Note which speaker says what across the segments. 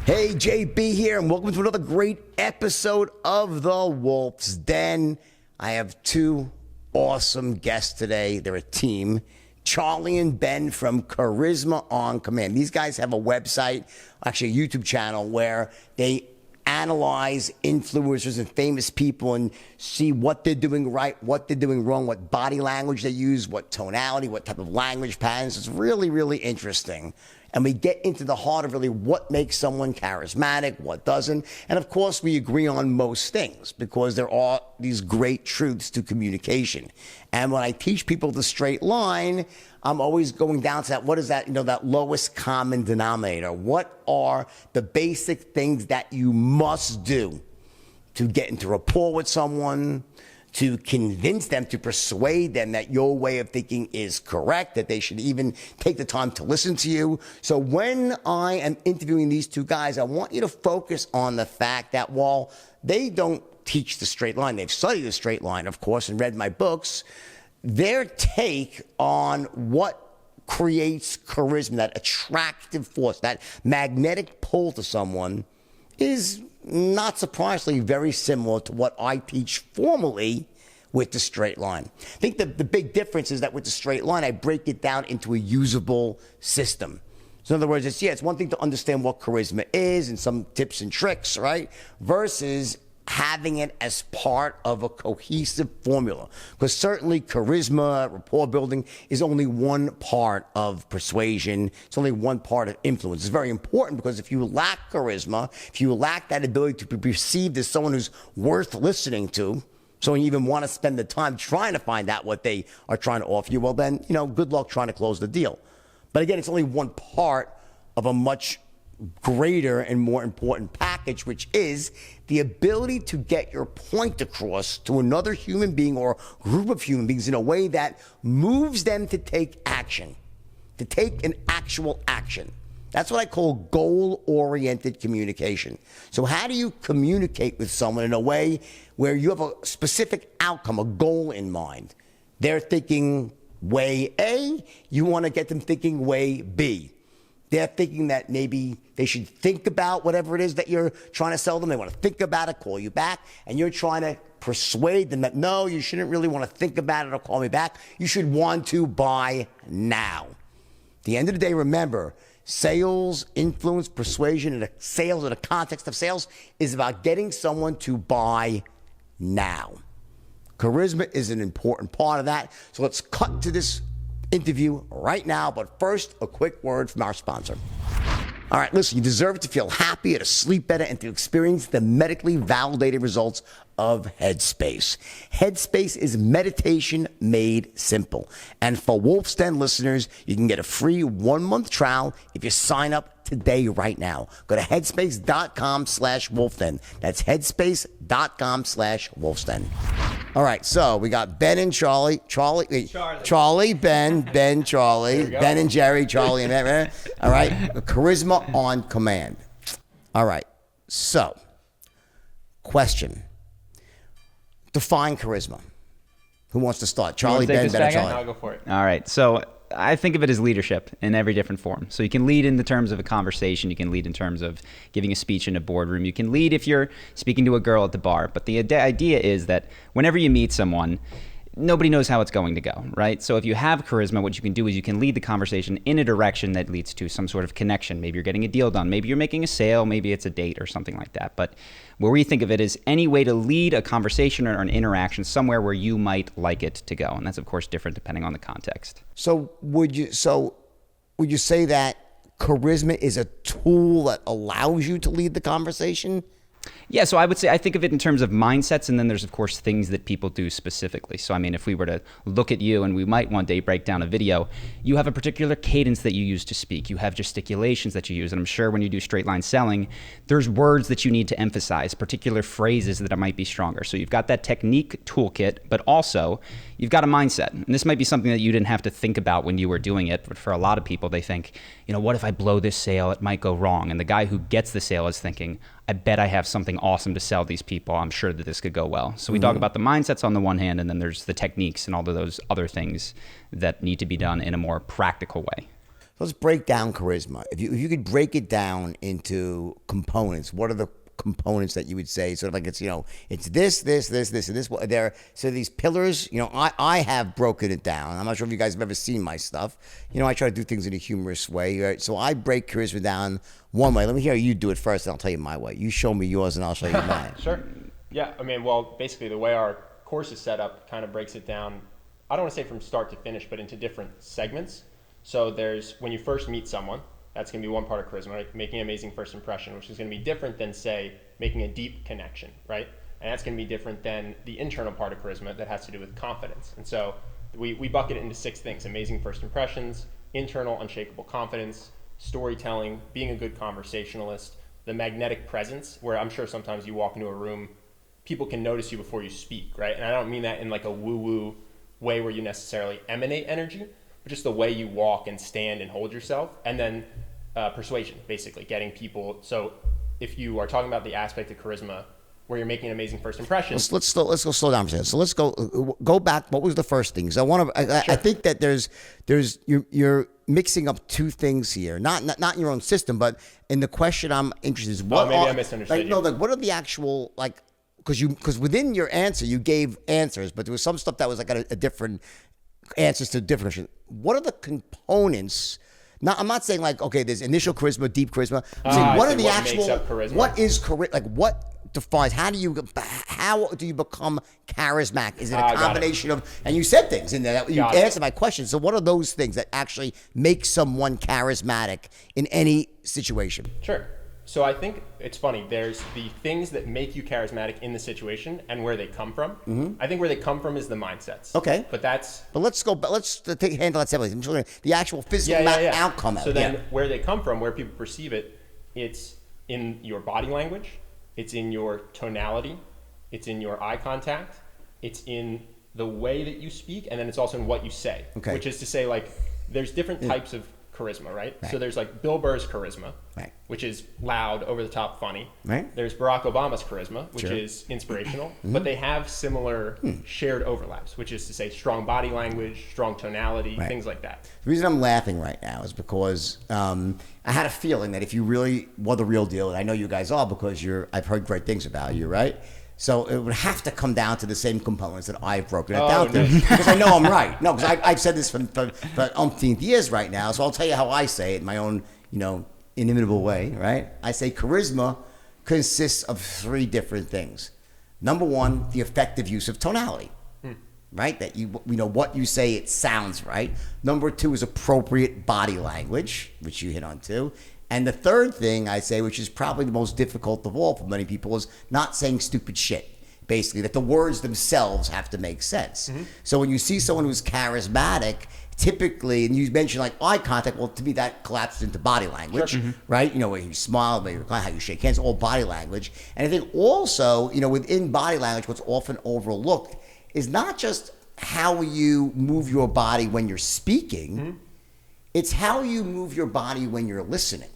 Speaker 1: Hey, JB here, and welcome to another great episode of The Wolf's Den. I have two awesome guests today. They're a team, Charlie and Ben from Charisma on Command. These guys have a website, actually a YouTube channel, where they analyze influencers and famous people and see what they're doing right, what they're doing wrong, what body language they use, what tonality, what type of language patterns. It's really, really interesting. And we get into the heart of really what makes someone charismatic, what doesn't. And of course, we agree on most things because there are these great truths to communication. And when I teach people the straight line, I'm always going down to that. What is that, that lowest common denominator? What are the basic things that you must do to get into rapport with someone, to convince them, to persuade them that your way of thinking is correct, that they should even take the time to listen to you. So when I am interviewing these two guys, I want you to focus on the fact that while they don't teach the straight line, they've studied the straight line, of course, and read my books, their take on what creates charisma, that attractive force, that magnetic pull to someone, is not surprisingly very similar to what I teach formally with the straight line. I think the big difference is that with the straight line, I break it down into a usable system. So in other words, it's one thing to understand what charisma is and some tips and tricks, right? Versus having it as part of a cohesive formula. Because certainly charisma, rapport building is only one part of persuasion. It's only one part of influence. It's very important because if you lack charisma, if you lack that ability to be perceived as someone who's worth listening to, so you even want to spend the time trying to find out what they are trying to offer you, well then, good luck trying to close the deal. But again, it's only one part of a much greater and more important package, which is the ability to get your point across to another human being or group of human beings in a way that moves them to take action, to take an actual action. That's what I call goal-oriented communication. So how do you communicate with someone in a way where you have a specific outcome, a goal in mind? They're thinking way A, you want to get them thinking way B. They're thinking that maybe they should think about whatever it is that you're trying to sell them. They want to think about it, call you back, and you're trying to persuade them that, no, you shouldn't really want to think about it or call me back. You should want to buy now. At the end of the day, remember, sales, influence, persuasion, and sales in the context of sales is about getting someone to buy now. Charisma is an important part of that. So let's cut to this interview right now, but first, a quick word from our sponsor. All right, listen, you deserve to feel happier, to sleep better, and to experience the medically validated results of Headspace. Headspace is meditation made simple. And for Wolf's Den listeners, you can get a free 1-month trial if you sign up today right now. Go to headspace.com/wolfden. That's headspace.com/wolfden. All right, so we got Ben and Charlie, Ben, Charlie, Ben and Jerry, Charlie and Ben. All right, Charisma on Command. All right, so question. Define charisma. Who wants to start? Charlie, Ben, Ben, and Charlie.
Speaker 2: I'll go for it.
Speaker 3: All right, so I think of it as leadership in every different form. So you can lead in the terms of a conversation. You can lead in terms of giving a speech in a boardroom. You can lead if you're speaking to a girl at the bar. But the idea is that whenever you meet someone, nobody knows how it's going to go, right? So if you have charisma, what you can do is you can lead the conversation in a direction that leads to some sort of connection. Maybe you're getting a deal done. Maybe you're making a sale. Maybe it's a date or something like that. But where we think of it is any way to lead a conversation or an interaction somewhere where you might like it to go. And that's, of course, different depending on the context.
Speaker 1: So would you say that charisma is a tool that allows you to lead the conversation?
Speaker 3: Yeah, so I would say I think of it in terms of mindsets, and then there's, of course, things that people do specifically. So, I mean, if we were to look at you and we might one day break down a video, you have a particular cadence that you use to speak. You have gesticulations that you use. And I'm sure when you do straight line selling, there's words that you need to emphasize, particular phrases that might be stronger. So you've got that technique toolkit, but also you've got a mindset. And this might be something that you didn't have to think about when you were doing it. But for a lot of people, they think, what if I blow this sale? It might go wrong. And the guy who gets the sale is thinking, I bet I have something awesome to sell these people. I'm sure that this could go well. So we talk about the mindsets on the one hand, and then there's the techniques and all of those other things that need to be done in a more practical way.
Speaker 1: Let's break down charisma. If you could break it down into components, what are the components that you would say sort of like it's this, and this? There, so these pillars, I have broken it down. I'm not sure if you guys have ever seen my stuff. I try to do things in a humorous way, right? So I break charisma down one way. Let me hear you do it first, and I'll tell you my way. You show me yours, and I'll show you mine.
Speaker 2: Sure. Yeah. I mean, well, basically the way our course is set up kind of breaks it down. I don't want to say from start to finish, but into different segments. So there's when you first meet someone. That's going to be one part of charisma, right? Making an amazing first impression, which is going to be different than, say, making a deep connection, right? And that's going to be different than the internal part of charisma that has to do with confidence. And so we bucket it into 6 things: amazing first impressions, internal unshakable confidence, storytelling, being a good conversationalist, the magnetic presence, where I'm sure sometimes you walk into a room, people can notice you before you speak, right? And I don't mean that in like a woo-woo way where you necessarily emanate energy, but just the way you walk and stand and hold yourself. And then persuasion, basically getting people. So if you are talking about the aspect of charisma where you're making an amazing first impression.
Speaker 1: Let's go slow down for a second. So let's go back. What was the first thing? So I think that you're mixing up 2 things here. Not in your own system, but in the question I'm interested in.
Speaker 2: Maybe I misunderstood you.
Speaker 1: What are the actual because within your answer you gave answers, but there was some stuff that was like a different answers to different questions. What are the components? Now, I'm not saying there's initial charisma, deep charisma. I'm saying what are the actual? What is charisma? What defines? How do you become charismatic? Is it a combination of? And you said things in there that you answered my question. So what are those things that actually make someone charismatic in any situation?
Speaker 2: Sure. So I think it's funny. There's the things that make you charismatic in the situation and where they come from. Mm-hmm. I think where they come from is the mindsets.
Speaker 1: Okay.
Speaker 2: But
Speaker 1: let's handle that separately. The actual physical outcome.
Speaker 2: So then where they come from, where people perceive it, it's in your body language, it's in your tonality, it's in your eye contact, it's in the way that you speak, and then it's also in what you say. Okay. Which is to say, there's different types of charisma, right? So there's Bill Burr's charisma, which is loud, over the top, funny. Right. There's Barack Obama's charisma, which is inspirational, but they have similar shared overlaps, which is to say strong body language, strong tonality, things like that.
Speaker 1: The reason I'm laughing right now is because I had a feeling that if you really were the real deal, and I know you guys are because I've heard great things about you, right? So it would have to come down to the same components that I've broken it down to, because I know I'm right. No, because I've said this for umpteenth years right now. So I'll tell you how I say it in my own, inimitable way, right? I say charisma consists of 3 different things. Number 1, the effective use of tonality, right? That what you say, it sounds right. Number 2 is appropriate body language, which you hit on too. And the third thing I say, which is probably the most difficult of all for many people, is not saying stupid shit. Basically, that the words themselves have to make sense. Mm-hmm. So when you see someone who's charismatic, typically, and you mentioned eye contact, well, to me that collapses into body language, right? Where you smile, how you shake hands, all body language. And I think also, within body language, what's often overlooked is not just how you move your body when you're speaking, it's how you move your body when you're listening.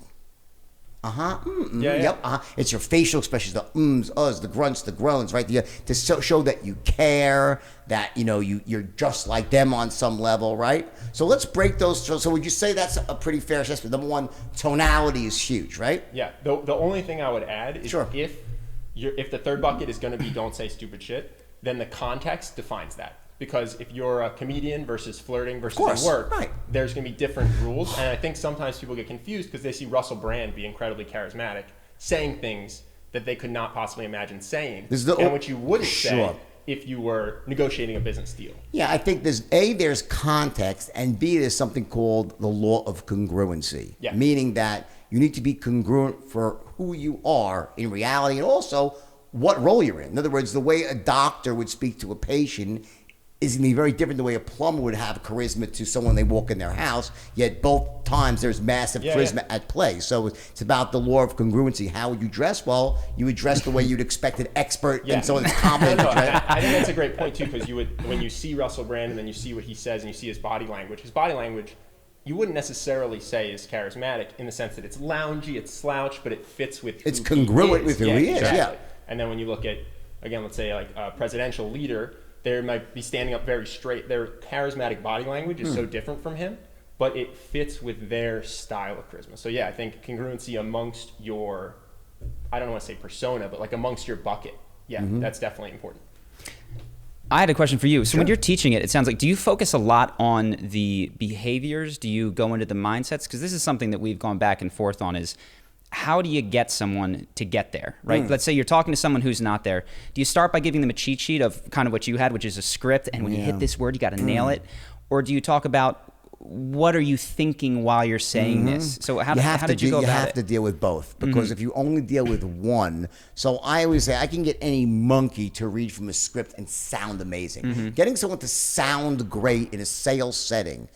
Speaker 1: It's your facial expressions, the ums, uhs, the grunts, the groans, right? To show that you care, that you're just like them on some level, right? So let's break those. So would you say that's a pretty fair assessment? Number 1, tonality is huge, right?
Speaker 2: Yeah. The only thing I would add is if the third bucket is going to be don't say stupid shit, then the context defines that. Because if you're a comedian versus flirting versus at work, there's going to be different rules. And I think sometimes people get confused because they see Russell Brand be incredibly charismatic, saying things that they could not possibly imagine saying, and which you wouldn't say if you were negotiating a business deal.
Speaker 1: Yeah, I think there's context, and B, there's something called the law of congruency, meaning that you need to be congruent for who you are in reality and also what role you're in. In other words, the way a doctor would speak to a patient is going to be very different the way a plumber would have charisma to someone they walk in their house, yet both times there's massive charisma at play. So it's about the law of congruency. How would you dress? Well, you would dress the way you'd expect an expert and someone that's competent to dress.
Speaker 2: I think that's a great point too, because when you see Russell Brand and then you see what he says and you see his body language you wouldn't necessarily say is charismatic in the sense that it's loungy, it's slouched, but it fits with who
Speaker 1: it's congruent with who he is.
Speaker 2: Exactly. And then when you look at, again, let's say a presidential leader, they might be standing up very straight. Their charismatic body language is so different from him but it fits with their style of charisma. So yeah, I think congruency amongst your, I don't want to say persona, but like amongst your bucket. Yeah, that's definitely important.
Speaker 3: I had a question for you. So
Speaker 1: Sure.
Speaker 3: when you're teaching it, it sounds like, do you focus a lot on the behaviors? Do you go into the mindsets? Because this is something that we've gone back and forth on, is how do you get someone to get there, right? Let's say you're talking to someone who's not there. Do you start by giving them a cheat sheet of kind of what you had, which is a script, and when you hit this word, you got to nail it? Or do you talk about what are you thinking while you're saying this? So how did you go about it?
Speaker 1: You have to deal with both, because if you only deal with one, so I always say I can get any monkey to read from a script and sound amazing. Getting someone to sound great in a sales setting,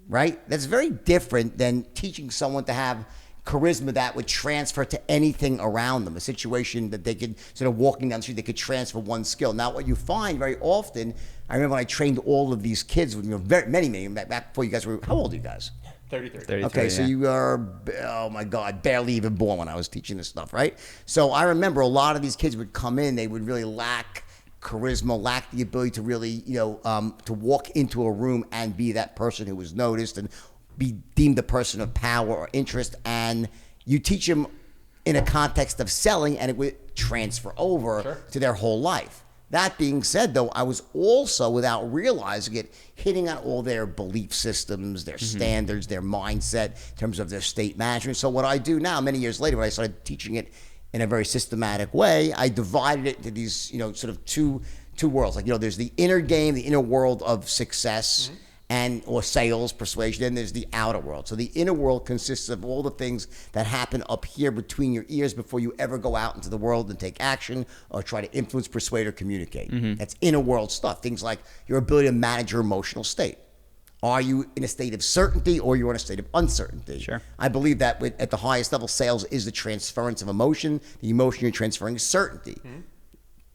Speaker 1: right? That's very different than teaching someone to have charisma that would transfer to anything around them, a situation that they could, sort of walking down the street, they could transfer one skill. Now, what you find very often, I remember when I trained all of these kids, with many, back before you guys were, how old are you guys?
Speaker 2: 33.
Speaker 1: Okay, so you are, oh my God, barely even born when I was teaching this stuff, right? So I remember a lot of these kids would come in, they would really lack charisma, lack the ability to really, to walk into a room and be that person who was noticed and be deemed a person of power or interest, and you teach them in a context of selling, and it would transfer over to their whole life. That being said, though, I was also, without realizing it, hitting on all their belief systems, their standards, their mindset in terms of their state management. So what I do now, many years later, when I started teaching it in a very systematic way, I divided it into these, sort of two worlds. Like, there's the inner game, the inner world of success, or sales, persuasion, then there's the outer world. So the inner world consists of all the things that happen up here between your ears before you ever go out into the world and take action or try to influence, persuade, or communicate. That's inner world stuff. Things like your ability to manage your emotional state. Are you in a state of certainty, or you're in a state of uncertainty?
Speaker 3: Sure.
Speaker 1: I believe that at the highest level, sales is the transference of emotion. The emotion you're transferring is certainty.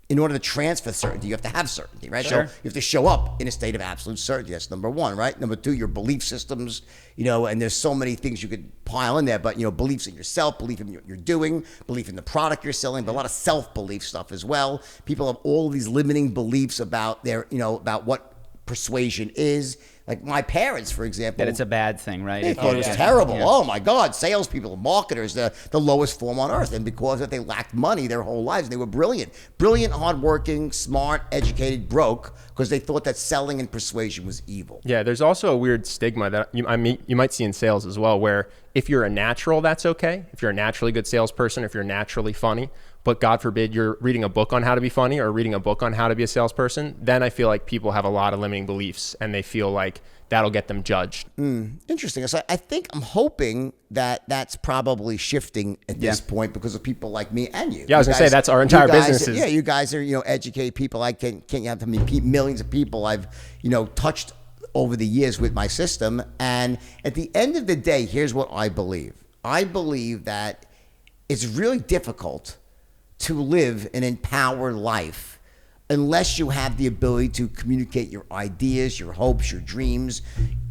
Speaker 1: In order to transfer certainty, you have to have certainty, right?
Speaker 3: Sure.
Speaker 1: So you have to show up in a state of absolute certainty. That's number one, right? Number two, your belief systems, and there's so many things you could pile in there, but, beliefs in yourself, belief in what you're doing, belief in the product you're selling, but a lot of self-belief stuff as well. People have all of these limiting beliefs about their, about what persuasion is. Like my parents, for example.
Speaker 3: That it's a bad thing, right?
Speaker 1: They thought it was terrible. Yeah. Oh my God, salespeople, marketers, the lowest form on earth. And because they lacked money their whole lives, they were brilliant. Brilliant, hardworking, smart, educated, broke, because they thought that selling and persuasion was evil.
Speaker 2: Yeah, there's also a weird stigma that you might see in sales as well, where if you're a natural, that's okay. If you're a naturally good salesperson, if you're naturally funny, but God forbid you're reading a book on how to be funny or reading a book on how to be a salesperson, then I feel like people have a lot of limiting beliefs and they feel like that'll get them judged.
Speaker 1: Interesting. So I'm hoping that that's probably shifting at this point because of people like me and you.
Speaker 2: Yeah, I was going to say, that's our entire business.
Speaker 1: Yeah, you guys are, educate people. I can't have how many millions of people I've, touched over the years with my system. And at the end of the day, here's what I believe. I believe that it's really difficult to live an empowered life unless you have the ability to communicate your ideas, your hopes, your dreams,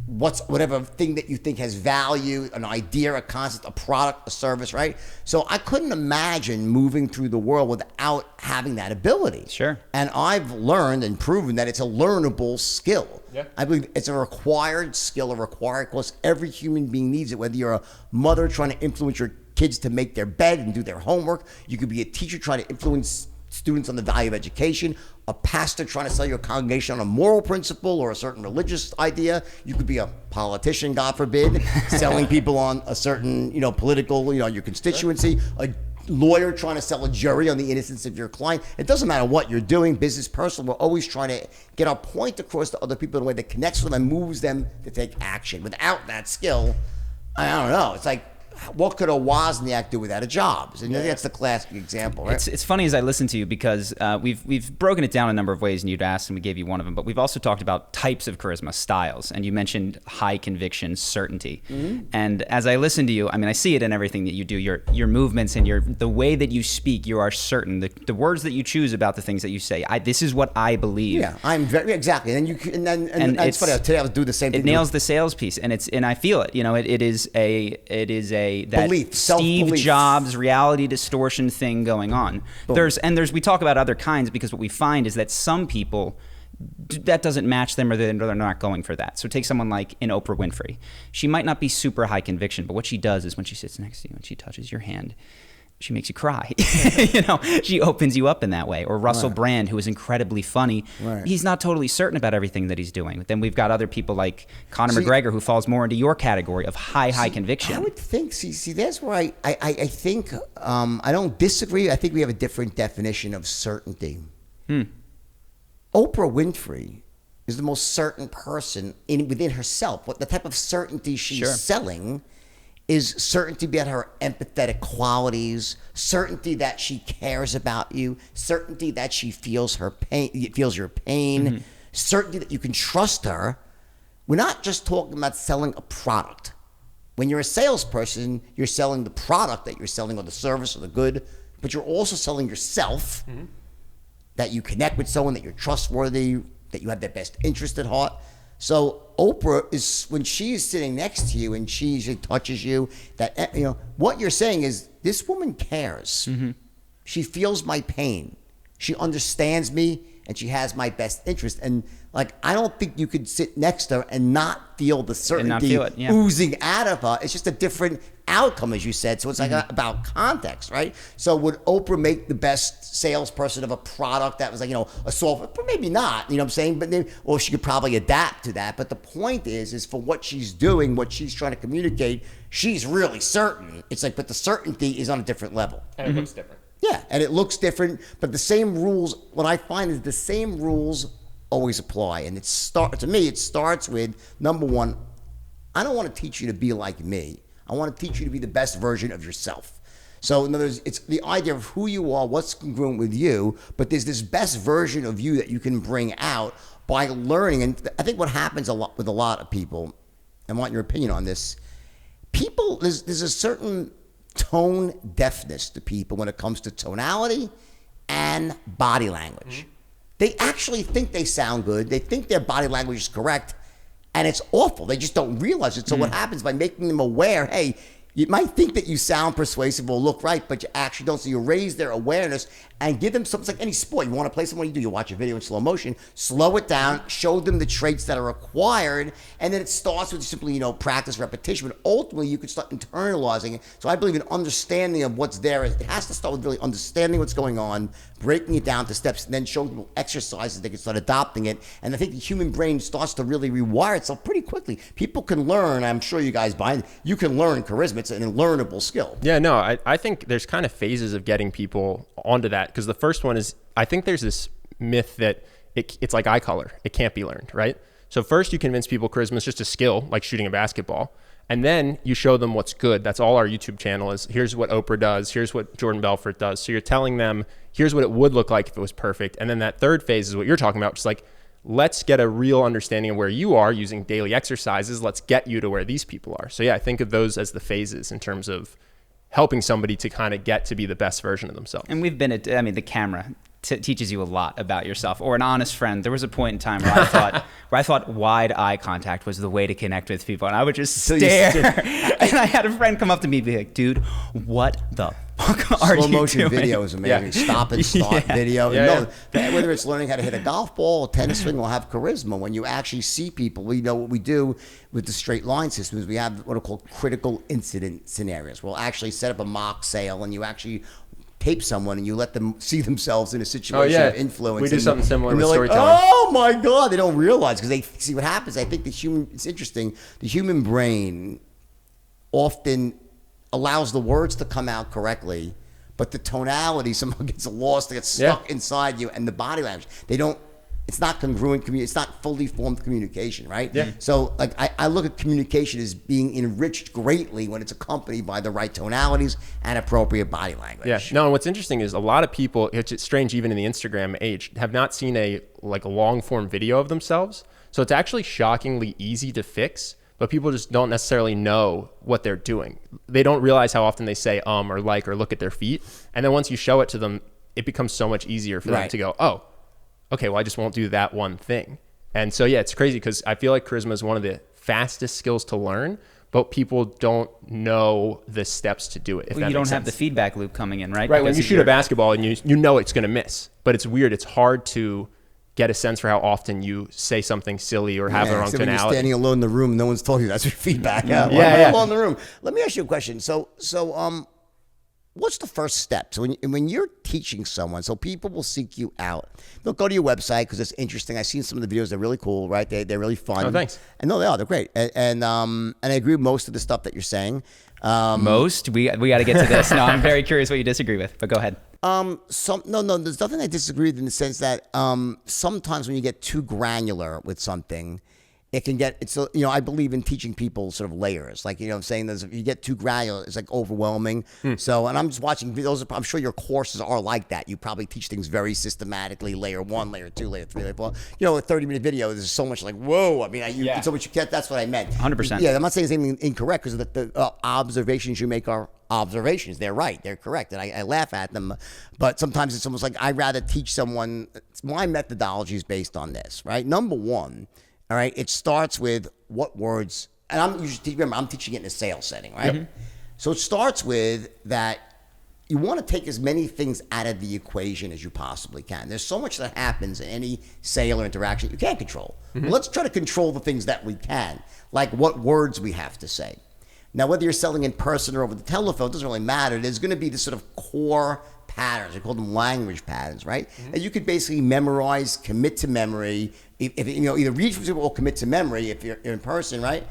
Speaker 1: whatever thing that you think has value, an idea, a concept, a product, a service, right? So I couldn't imagine moving through the world without having that ability.
Speaker 3: Sure.
Speaker 1: And I've learned and proven that it's a learnable skill.
Speaker 2: Yeah.
Speaker 1: I believe it's a required skill, a required course. Every human being needs it, whether you're a mother trying to influence your kids to make their bed and do their homework. You could be a teacher trying to influence students on the value of education, a pastor trying to sell your congregation on a moral principle or a certain religious idea. You could be a politician, God forbid, selling people on a certain, political, your constituency, a lawyer trying to sell a jury on the innocence of your client. It doesn't matter what you're doing, business, personal, we're always trying to get our point across to other people in a way that connects with them and moves them to take action. Without that skill, I don't know. It's like, what could a Wozniak do without a job? And I think that's the classic example, right?
Speaker 3: It's funny as I listen to you because we've broken it down a number of ways, and you'd asked and we gave you one of them, but we've also talked about types of charisma, styles, and you mentioned high conviction, certainty. And as I listen to you, I see it in everything that you do, your movements and the way that you speak. You are certain. The words that you choose about the things that you say. This is what I believe.
Speaker 1: Yeah, I'm very exactly. And it's funny. Today I was doing the same thing.
Speaker 3: It nails the sales piece, and I feel it. It is a that
Speaker 1: belief,
Speaker 3: Steve Jobs reality distortion thing going on.
Speaker 1: Boom.
Speaker 3: There's we talk about other kinds because what we find is that some people that doesn't match them, or they're not going for that. So take someone like an Oprah Winfrey. She might not be super high conviction, but what she does is when she sits next to you and she touches your hand, she makes you cry. She opens you up in that way. Or Russell Brand, who is incredibly funny. Right. He's not totally certain about everything that he's doing. But then we've got other people like Conor McGregor, who falls more into your category of high conviction.
Speaker 1: I would think, see, that's where I think, I don't disagree. I think we have a different definition of certainty. Oprah Winfrey is the most certain person within herself. What the type of certainty she's selling is certainty about her empathetic qualities, certainty that she cares about you, certainty that she feels your pain, certainty that you can trust her. We're not just talking about selling a product. When you're a salesperson, you're selling the product that you're selling, or the service or the good, but you're also selling yourself, that you connect with someone, that you're trustworthy, that you have their best interest at heart. So Oprah is, when she's sitting next to you and she touches you, that what you're saying is, this woman cares. She feels my pain. She understands me, and she has my best interest. And like, I don't think you could sit next to her and not feel the certainty oozing out of her. It's just a different outcome, as you said. So it's like about context, right? So would Oprah make the best salesperson of a product that was like, a software? Maybe not, you know what I'm saying? But or she could probably adapt to that. But the point is for what she's doing, what she's trying to communicate, she's really certain. It's like, but the certainty is on a different level.
Speaker 2: And it looks different.
Speaker 1: Yeah, and it looks different, but the same rules, what I find is the same rules always apply. And to me, it starts with, number one, I don't want to teach you to be like me. I want to teach you to be the best version of yourself. So in other words, it's the idea of who you are, what's congruent with you, but there's this best version of you that you can bring out by learning. And I think what happens a lot with a lot of people, I want your opinion on this, there's a certain tone deafness to people when it comes to tonality and body language. They actually think they sound good. They think their body language is correct, and it's awful. They just don't realize it. So what happens by making them aware, hey, you might think that you sound persuasive or look right, but you actually don't. So you raise their awareness and give them something. It's like any sport. You want to play something, what do you do? You watch a video in slow motion, slow it down, show them the traits that are required, and then it starts with simply, practice, repetition. But ultimately, you can start internalizing it. So I believe in understanding of what's there. It has to start with really understanding what's going on, breaking it down to steps, and then showing people exercises they can start adopting it. And I think the human brain starts to really rewire itself pretty quickly. People can learn. I'm sure you guys buy it. You can learn charisma. It's an learnable skill.
Speaker 2: Yeah, no, I think there's kind of phases of getting people onto that, because the first one is, I think there's this myth that it's like eye color. It can't be learned, right? So first you convince people charisma is just a skill, like shooting a basketball. And then you show them what's good. That's all our YouTube channel is. Here's what Oprah does. Here's what Jordan Belfort does. So you're telling them, here's what it would look like if it was perfect. And then that third phase is what you're talking about, which is like, let's get a real understanding of where you are using daily exercises. Let's get you to where these people are. So yeah, I think of those as the phases in terms of helping somebody to kind of get to be the best version of themselves.
Speaker 3: And we've been the camera teaches you a lot about yourself. Or an honest friend. There was a point in time where I thought wide eye contact was the way to connect with people, and I would just stare. And I had a friend come up to me and be like, "Dude, what the fuck are you doing?"
Speaker 1: Slow motion video is amazing. Yeah. Stop and start video. Whether it's learning how to hit a golf ball, a tennis swing, or have charisma. When you actually see people, what we do with the straight line system is we have what are called critical incident scenarios. We'll actually set up a mock sale, and you actually tape someone and you let them see themselves in a situation of influence.
Speaker 2: We do something similar with
Speaker 1: storytelling.
Speaker 2: Like,
Speaker 1: oh my God, they don't realize, because they see what happens. I think it's interesting. The human brain often allows the words to come out correctly, but the tonality somehow gets lost, it gets stuck inside you, and the body language. It's not congruent it's not fully formed communication, right?
Speaker 2: Yeah.
Speaker 1: So like I look at communication as being enriched greatly when it's accompanied by the right tonalities and appropriate body language.
Speaker 2: Yeah. No, and what's interesting is a lot of people, it's strange even in the Instagram age, have not seen a long form video of themselves. So it's actually shockingly easy to fix, but people just don't necessarily know what they're doing. They don't realize how often they say or like or look at their feet. And then once you show it to them, it becomes so much easier for them to go, oh, okay, well, I just won't do that one thing. And so, yeah, it's crazy because I feel like charisma is one of the fastest skills to learn, but people don't know the steps to do it. If
Speaker 3: you don't have the feedback loop coming in, right?
Speaker 2: Right. When you shoot a basketball and you know it's going to miss, but it's weird. It's hard to get a sense for how often you say something silly or have the wrong
Speaker 1: so when you're
Speaker 2: tonality.
Speaker 1: standing alone in the room, no one's told you that's your feedback.
Speaker 2: Yeah.
Speaker 1: Alone in the room. Let me ask you a question. So what's the first step? So when you're teaching someone, so people will seek you out. They'll go to your website because it's interesting. I've seen some of the videos. They're really cool, right? They're really fun.
Speaker 2: Oh, thanks.
Speaker 1: And no, they are. They're great. And I agree with most of the stuff that you're saying.
Speaker 3: Most? We got to get to this. No, I'm very curious what you disagree with, but go ahead.
Speaker 1: No, there's nothing I disagree with in the sense that sometimes when you get too granular with something, it can get, I believe in teaching people sort of layers. Like, I'm saying that if you get too granular, it's like overwhelming. So, and I'm just watching videos. I'm sure your courses are like that. You probably teach things very systematically, layer 1, layer 2, layer 3, layer 4. A 30-minute video, there's so much like, whoa. I mean, so much you get, that's what I meant.
Speaker 3: 100%.
Speaker 1: Yeah, I'm not saying anything incorrect because the observations you make are observations. They're right. They're correct. And I laugh at them. But sometimes it's almost like I'd rather teach someone, my methodology is based on this, right? Number one, all right, it starts with what words, and I'm teaching it in a sales setting, right?
Speaker 3: Yep.
Speaker 1: So it starts with that you want to take as many things out of the equation as you possibly can. There's so much that happens in any sale or interaction you can't control. Well, let's try to control the things that we can, like what words we have to say. Now, whether you're selling in person or over the telephone, it doesn't really matter. There's going to be this sort of core patterns. We call them language patterns, right? And you could basically memorize, commit to memory. If either read from people or commit to memory if you're in person, right?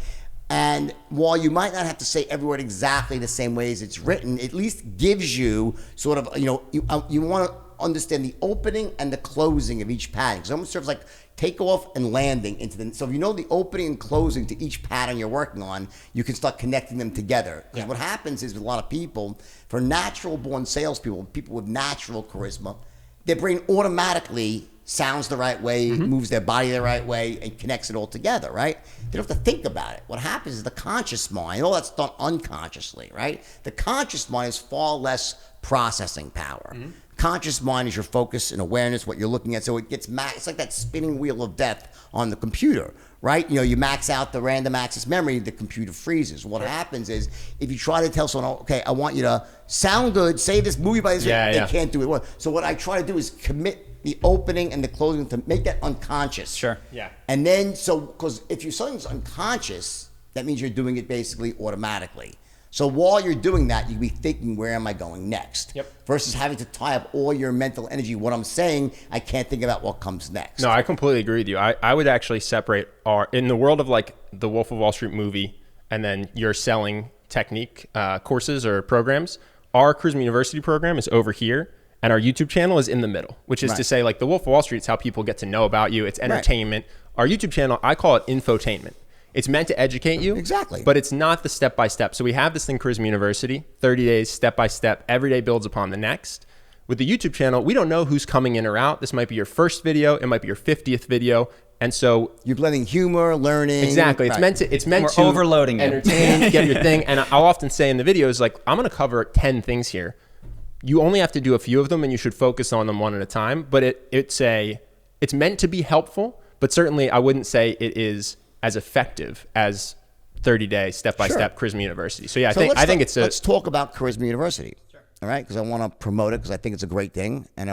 Speaker 1: And while you might not have to say every word exactly the same way as it's written, it at least gives you sort of, you want to understand the opening and the closing of each pattern. Because it almost serves like takeoff and landing into the. So if you know the opening and closing to each pattern you're working on, you can start connecting them together. Because what happens is with a lot of people, for natural born salespeople, people with natural charisma, their brain automatically sounds the right way, moves their body the right way, and connects it all together, right? They don't have to think about it. What happens is the conscious mind, all that's done unconsciously, right? The conscious mind is far less processing power. Conscious mind is your focus and awareness, what you're looking at. So it gets it's like that spinning wheel of death on the computer, right? You max out the random access memory, the computer freezes. What happens is if you try to tell someone, okay, I want you to sound good, say this movie by this, they can't do it well. So what I try to do is commit the opening and the closing to make that unconscious.
Speaker 3: Sure.
Speaker 2: Yeah.
Speaker 1: And then, because if something's unconscious, that means you're doing it basically automatically. So while you're doing that, you can be thinking, where am I going next? Versus having to tie up all your mental energy. What I'm saying, I can't think about what comes next.
Speaker 2: No, I completely agree with you. I would actually separate in the world of like the Wolf of Wall Street movie and then your selling technique courses or programs, our Charisma University program is over here. And our YouTube channel is in the middle, which is to say, like, the Wolf of Wall Street is how people get to know about you. It's entertainment. Our YouTube channel, I call it infotainment. It's meant to educate you.
Speaker 1: Exactly.
Speaker 2: But it's not the step-by-step. So we have this thing, Charisma University, 30 days, step-by-step. Every day builds upon the next. With the YouTube channel, we don't know who's coming in or out. This might be your first video. It might be your 50th video. And so
Speaker 1: you're blending humor, learning.
Speaker 2: Exactly. It's meant to
Speaker 3: overloading
Speaker 2: entertain, get your thing. And I'll often say in the videos, like, I'm going to cover 10 things here. You only have to do a few of them and you should focus on them one at a time. But it's meant to be helpful, but certainly I wouldn't say it is as effective as 30-day step-by-step Charisma University. So yeah, let's
Speaker 1: talk about Charisma University. Sure. All right, because I want to promote it because I think it's a great thing, and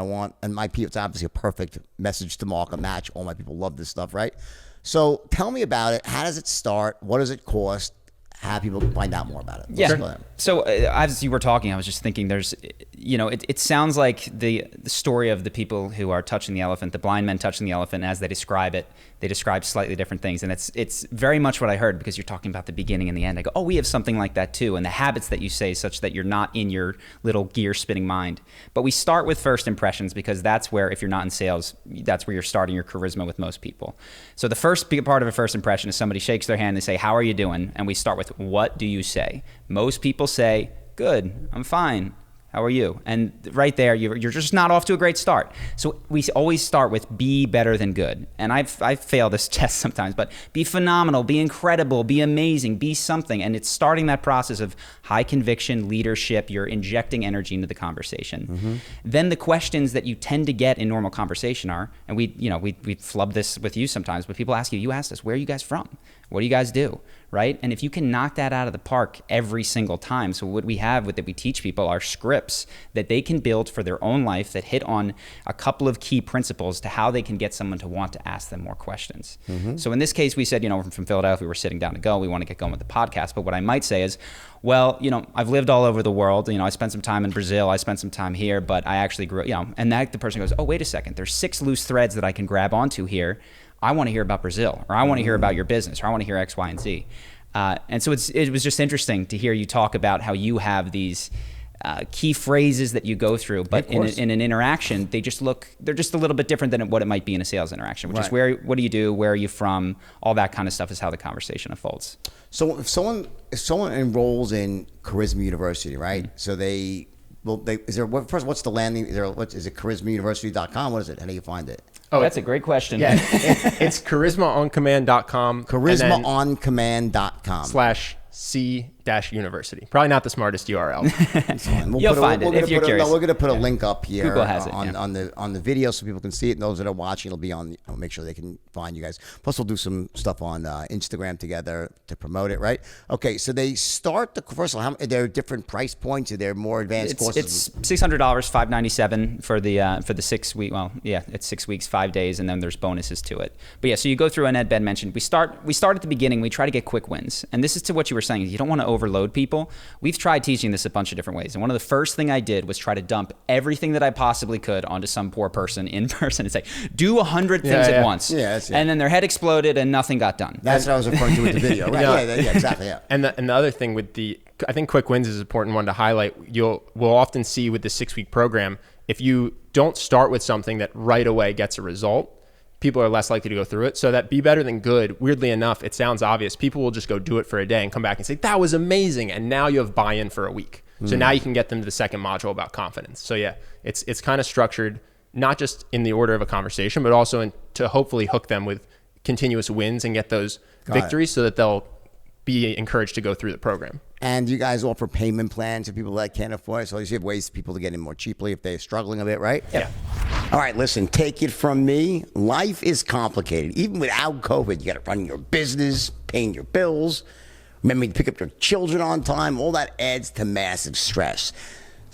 Speaker 1: my people, it's obviously a perfect message to market match. All my people love this stuff, right? So tell me about it. How does it start? What does it cost? How people find out more about it?
Speaker 3: Yeah. So as you were talking, I was just thinking it sounds like the story of the people who are touching the elephant, the blind men touching the elephant, as they describe it, they describe slightly different things. And it's very much what I heard because you're talking about the beginning and the end. I go, oh, we have something like that too. And the habits that you say such that you're not in your little gear spinning mind. But we start with first impressions because that's where, if you're not in sales, that's where you're starting your charisma with most people. So the first big part of a first impression is somebody shakes their hand, they say, how are you doing? And we start with, what do you say? Most people say, good, I'm fine. How are you? And right there, you're just not off to a great start. So we always start with be better than good. And I fail this test sometimes, but be phenomenal, be incredible, be amazing, be something. And it's starting that process of high conviction leadership. You're injecting energy into the conversation. Then the questions that you tend to get in normal conversation are, and we flub this with you sometimes, but people ask you asked us, where are you guys from? What do you guys do? right? And if you can knock that out of the park every single time, so what we have that we teach people are scripts that they can build for their own life that hit on a couple of key principles to how they can get someone to want to ask them more questions. So in this case, we said, we're from Philadelphia, we're sitting down to go, we want to get going with the podcast. But what I might say is, well, I've lived all over the world. I spent some time in Brazil, I spent some time here, but I actually grew, and that the person goes, oh, wait a second, there's 6 loose threads that I can grab onto here. I want to hear about Brazil, or I want to hear about your business, or I want to hear X, Y, and Z. And so it was just interesting to hear you talk about how you have these key phrases that you go through, but in an interaction, they're just a little bit different than what it might be in a sales interaction, which is what do you do, where are you from, all that kind of stuff is how the conversation unfolds.
Speaker 1: So if someone enrolls in Charisma University, right? So what's the landing? Is it charismauniversity.com? What is it? How do you find it?
Speaker 3: Oh, that's a great question.
Speaker 2: Yeah, it's charismaoncommand.com.
Speaker 1: Charismaoncommand.com.
Speaker 2: /C-University. Probably not the smartest URL.
Speaker 3: You'll find it if you're curious.
Speaker 1: We're going to put a link up here.
Speaker 3: Google has it,
Speaker 1: on the video so people can see it. And those that are watching, it'll be on. I'll make sure they can find you guys. Plus, we'll do some stuff on Instagram together to promote it. Right? Okay. So they start first of all. Are there different price points? Are there more advanced courses?
Speaker 3: It's $600, $597 for the 6 week. Well, yeah, it's 6 weeks, 5 days, and then there's bonuses to it. But yeah, so you go through, and Ed Ben mentioned we start at the beginning. We try to get quick wins, and this is to what you were saying. You don't want to overload people. We've tried teaching this a bunch of different ways. And one of the first thing I did was try to dump everything that I possibly could onto some poor person in person and say, do 100 things at once. And then their head exploded and nothing got done.
Speaker 1: That's what I was referring to with the video. Right? Yeah, exactly. Yeah.
Speaker 2: And the other thing I think quick wins is an important one to highlight. We'll often see with the 6-week program, if you don't start with something that right away gets a result, people are less likely to go through it. So that be better than good, weirdly enough, it sounds obvious. People will just go do it for a day and come back and say, that was amazing. And now you have buy-in for a week. So now you can get them to the second module about confidence. So yeah, it's kind of structured, not just in the order of a conversation, but also to hopefully hook them with continuous wins and get those victories so that they'll be encouraged to go through the program.
Speaker 1: And you guys offer payment plans to people that can't afford it. So you have ways for people to get in more cheaply if they're struggling a bit, right?
Speaker 2: Yeah.
Speaker 1: All right, listen, take it from me. Life is complicated. Even without COVID, you got to run your business, paying your bills, remembering to pick up your children on time. All that adds to massive stress.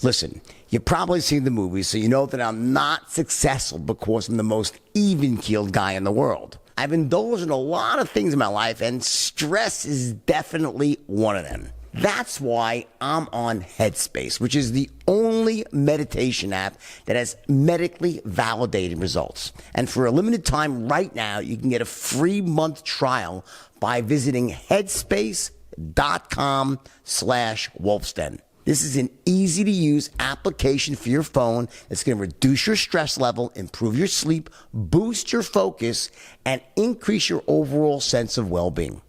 Speaker 1: Listen, you've probably seen the movies, so you know that I'm not successful because I'm the most even-keeled guy in the world. I've indulged in a lot of things in my life, and stress is definitely one of them. That's why I'm on Headspace, which is the only meditation app that has medically validated results. And for a limited time right now, you can get a free month trial by visiting headspace.com/Wolfsden. This is an easy-to-use application for your phone that's going to reduce your stress level, improve your sleep, boost your focus, and increase your overall sense of well-being.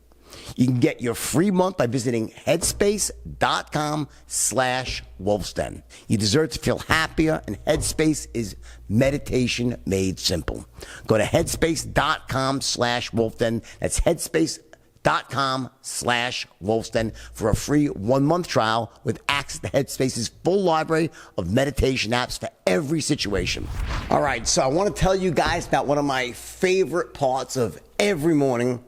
Speaker 1: You can get your free month by visiting headspace.com/Wolfsden. You deserve to feel happier, and Headspace is meditation made simple. Go to headspace.com/Wolfsden. That's headspace.com/Wolfsden for a free 1-month trial with access to Headspace's full library of meditation apps for every situation. All right, so I want to tell you guys about one of my favorite parts of every morning,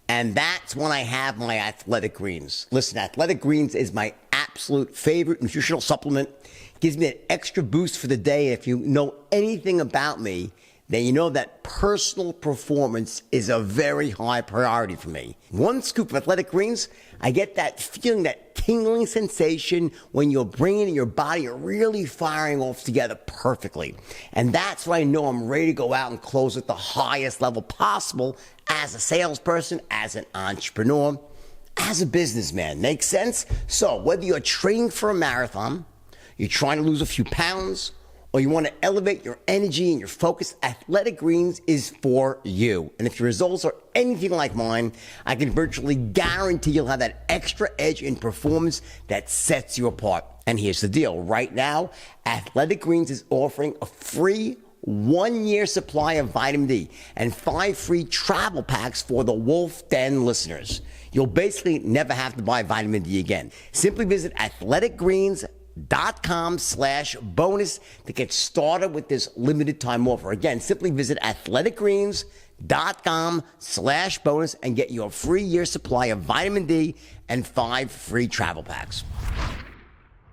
Speaker 1: and that's when I have my Athletic Greens. Listen, Athletic Greens is my absolute favorite nutritional supplement. It gives me an extra boost for the day. If you know anything about me, then you know that personal performance is a very high priority for me. 1 scoop of Athletic Greens, I get that feeling, that tingling sensation when your brain and your body are really firing off together perfectly. And that's when I know I'm ready to go out and close at the highest level possible as a salesperson, as an entrepreneur, as a businessman. Make sense? So whether you're training for a marathon, you're trying to lose a few pounds, or you want to elevate your energy and your focus, Athletic Greens is for you. And if your results are anything like mine, I can virtually guarantee you'll have that extra edge in performance that sets you apart. And here's the deal. Right now, Athletic Greens is offering a free 1-year supply of vitamin D and 5 free travel packs for the Wolf Den listeners. You'll basically never have to buy vitamin D again. Simply visit athleticgreens.com/bonus to get started with this limited time offer. Again, simply visit athleticgreens.com/bonus linkedin.com/bonus and get your free year supply of vitamin D and 5 free travel packs.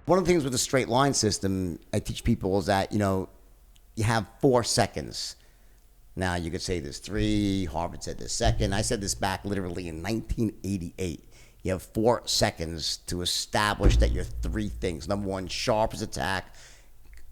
Speaker 1: One of the things with the straight line system I teach people is that, you have 4 seconds. Now, you could say there's 3. Harvard said this second. I said this back literally in 1988. You have 4 seconds to establish that you're 3 things. Number 1, sharp as a tack,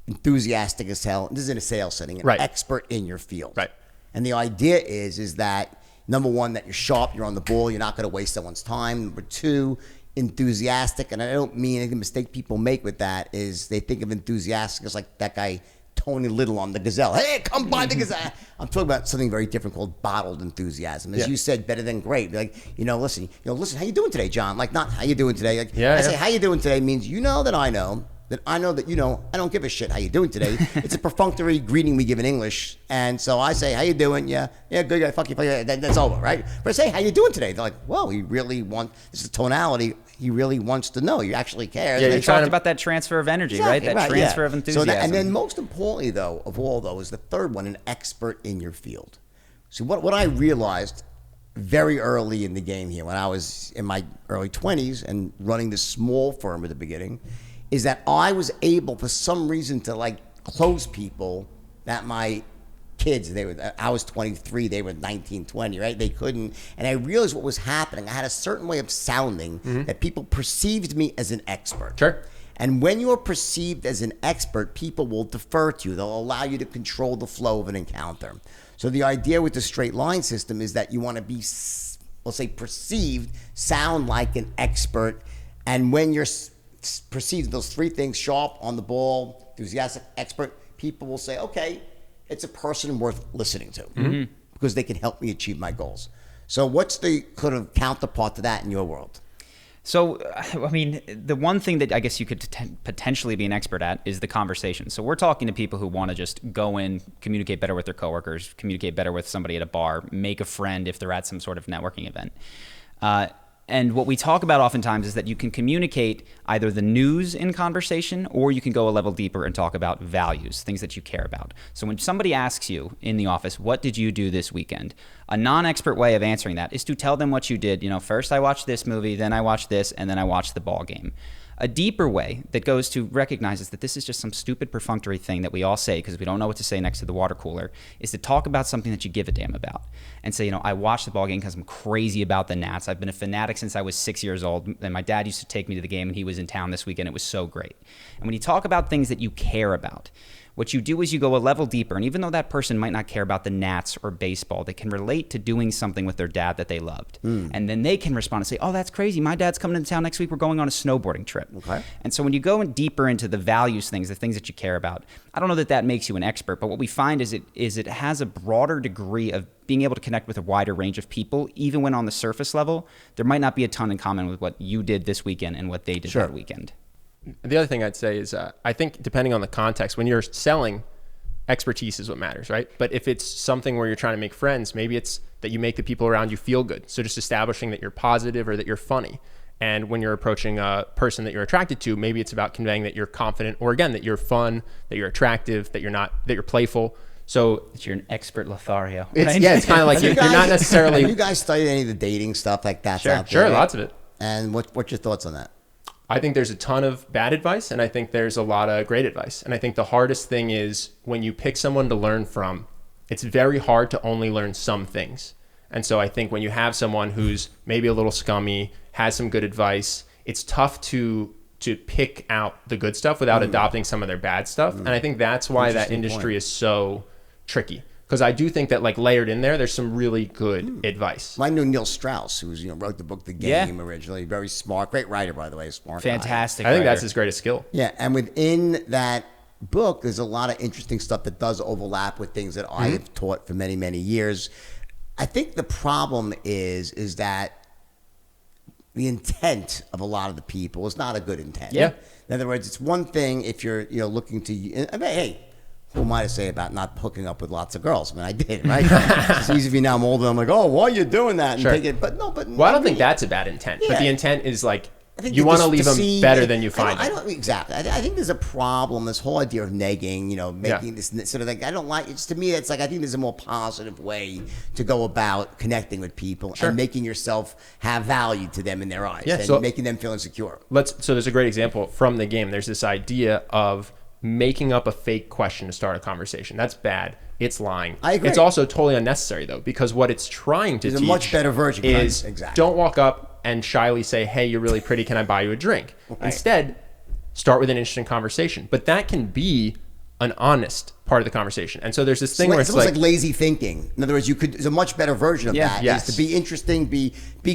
Speaker 1: enthusiastic as hell. This is in a sales setting, an expert in your field.
Speaker 2: Right.
Speaker 1: And the idea is that, number 1, that you're sharp, you're on the ball, you're not going to waste someone's time. Number 2, enthusiastic. And I don't mean the mistake people make with that is they think of enthusiastic as like that guy Tony Little on the Gazelle. Hey, come buy the Gazelle. I'm talking about something very different called bottled enthusiasm. As you said, better than great. Like, listen, how you doing today, John? Like, not how you doing today. Like, I say, how you doing today means that I know that I don't give a shit how you doing today. It's a perfunctory greeting we give in English. And so I say, how you doing? Yeah, good. Fuck you. That's over, right? But I say, how you doing today? They're like, well, this is tonality. He really wants to know. You actually care.
Speaker 3: Yeah, you talked about that transfer of energy, right? That transfer of enthusiasm.
Speaker 1: And then most importantly, though, of all those, the third one, an expert in your field. See, what I realized very early in the game here, when I was in my early 20s and running this small firm at the beginning, is that I was able, for some reason, to close people that my kids, I was 23, they were 19, 20, right? They couldn't. And I realized what was happening. I had a certain way of sounding that people perceived me as an expert.
Speaker 2: Sure.
Speaker 1: And when you are perceived as an expert, people will defer to you. They'll allow you to control the flow of an encounter. So the idea with the straight line system is that you want to be, we'll say, perceived, sound like an expert. And when you're perceived those 3 things, sharp, on the ball, enthusiastic, expert, people will say, okay, it's a person worth listening to because they can help me achieve my goals. So what's the kind of counterpart to that in your world?
Speaker 3: So, I mean, the one thing that I guess you could potentially be an expert at is the conversation. So we're talking to people who want to just go in, communicate better with their coworkers, communicate better with somebody at a bar, make a friend if they're at some sort of networking event. And what we talk about oftentimes is that you can communicate either the news in conversation, or you can go a level deeper and talk about values, things that you care about. So when somebody asks you in the office, what did you do this weekend? A non-expert way of answering that is to tell them what you did. First I watched this movie, then I watched this, and then I watched the ball game. A deeper way that goes to recognizes that this is just some stupid perfunctory thing that we all say because we don't know what to say next to the water cooler is to talk about something that you give a damn about and say, I watched the ball game because I'm crazy about the Nats. I've been a fanatic since I was 6 years old, and my dad used to take me to the game, and he was in town this weekend. It was so great. And when you talk about things that you care about, what you do is you go a level deeper, and even though that person might not care about the Nats or baseball, they can relate to doing something with their dad that they loved. And then they can respond and say, oh, that's crazy. My dad's coming into town next week. We're going on a snowboarding trip.
Speaker 1: Okay.
Speaker 3: And so when you go deeper into the values things, the things that you care about, I don't know that makes you an expert, but what we find is it has a broader degree of being able to connect with a wider range of people, even when on the surface level, there might not be a ton in common with what you did this weekend and what they did that weekend.
Speaker 2: The other thing I'd say is I think depending on the context, when you're selling, expertise is what matters, right? But if it's something where you're trying to make friends, maybe it's that you make the people around you feel good. So just establishing that you're positive or that you're funny. And when you're approaching a person that you're attracted to, maybe it's about conveying that you're confident, or again, that you're fun, that you're attractive, that you're playful. So
Speaker 3: that you're an expert Lothario.
Speaker 2: Right? It's kind of like you're not necessarily.
Speaker 1: Have you guys studied any of the dating stuff like that?
Speaker 2: Sure, lots of it.
Speaker 1: And what's your thoughts on that?
Speaker 2: I think there's a ton of bad advice, and I think there's a lot of great advice. And I think the hardest thing is when you pick someone to learn from, it's very hard to only learn some things. And so I think when you have someone who's maybe a little scummy, has some good advice, it's tough to pick out the good stuff without adopting some of their bad stuff. And I think that's why that industry is so tricky. Because I do think that layered in there's some really good advice.
Speaker 1: I knew Neil Strauss, who wrote the book The Game originally. Very smart, great writer, by the way, smart
Speaker 3: Fantastic
Speaker 1: guy.
Speaker 2: I think that's his greatest skill.
Speaker 1: Yeah, and within that book, there's a lot of interesting stuff that does overlap with things that I have taught for many, many years. I think the problem is that the intent of a lot of the people is not a good intent.
Speaker 2: Yeah.
Speaker 1: In other words, it's one thing if you're looking to, hey, who am I to say about not hooking up with lots of girls? I mean, I did, right? It's easy for me now. I'm older. I'm like, oh, why are you doing that? And
Speaker 2: sure.
Speaker 1: take it, but no.
Speaker 2: Well, I don't think that's a bad intent. Yeah. But the intent is
Speaker 1: I think
Speaker 2: you want to leave them
Speaker 1: deceive,
Speaker 2: better than you find
Speaker 1: I
Speaker 2: them.
Speaker 1: don't exactly. I think there's a problem. This whole idea of negging, making this sort of like, I don't like. It's to me, it's like I think there's a more positive way to go about connecting with people and making yourself have value to them in their eyes, and making them feel insecure.
Speaker 2: So there's a great example from the game. There's this idea of making up a fake question to start a conversation. That's bad. It's lying.
Speaker 1: I agree.
Speaker 2: It's also totally unnecessary though, because what it's trying to teach
Speaker 1: a much better version
Speaker 2: is
Speaker 1: exactly.
Speaker 2: Don't walk up and shyly say, "Hey, you're really pretty. Can I buy you a drink?" Right. Instead, start with an interesting conversation. But that can be an honest part of the conversation. And so there's this thing where it's
Speaker 1: almost like lazy thinking. In other words, there's a much better version of that. Is to be interesting, be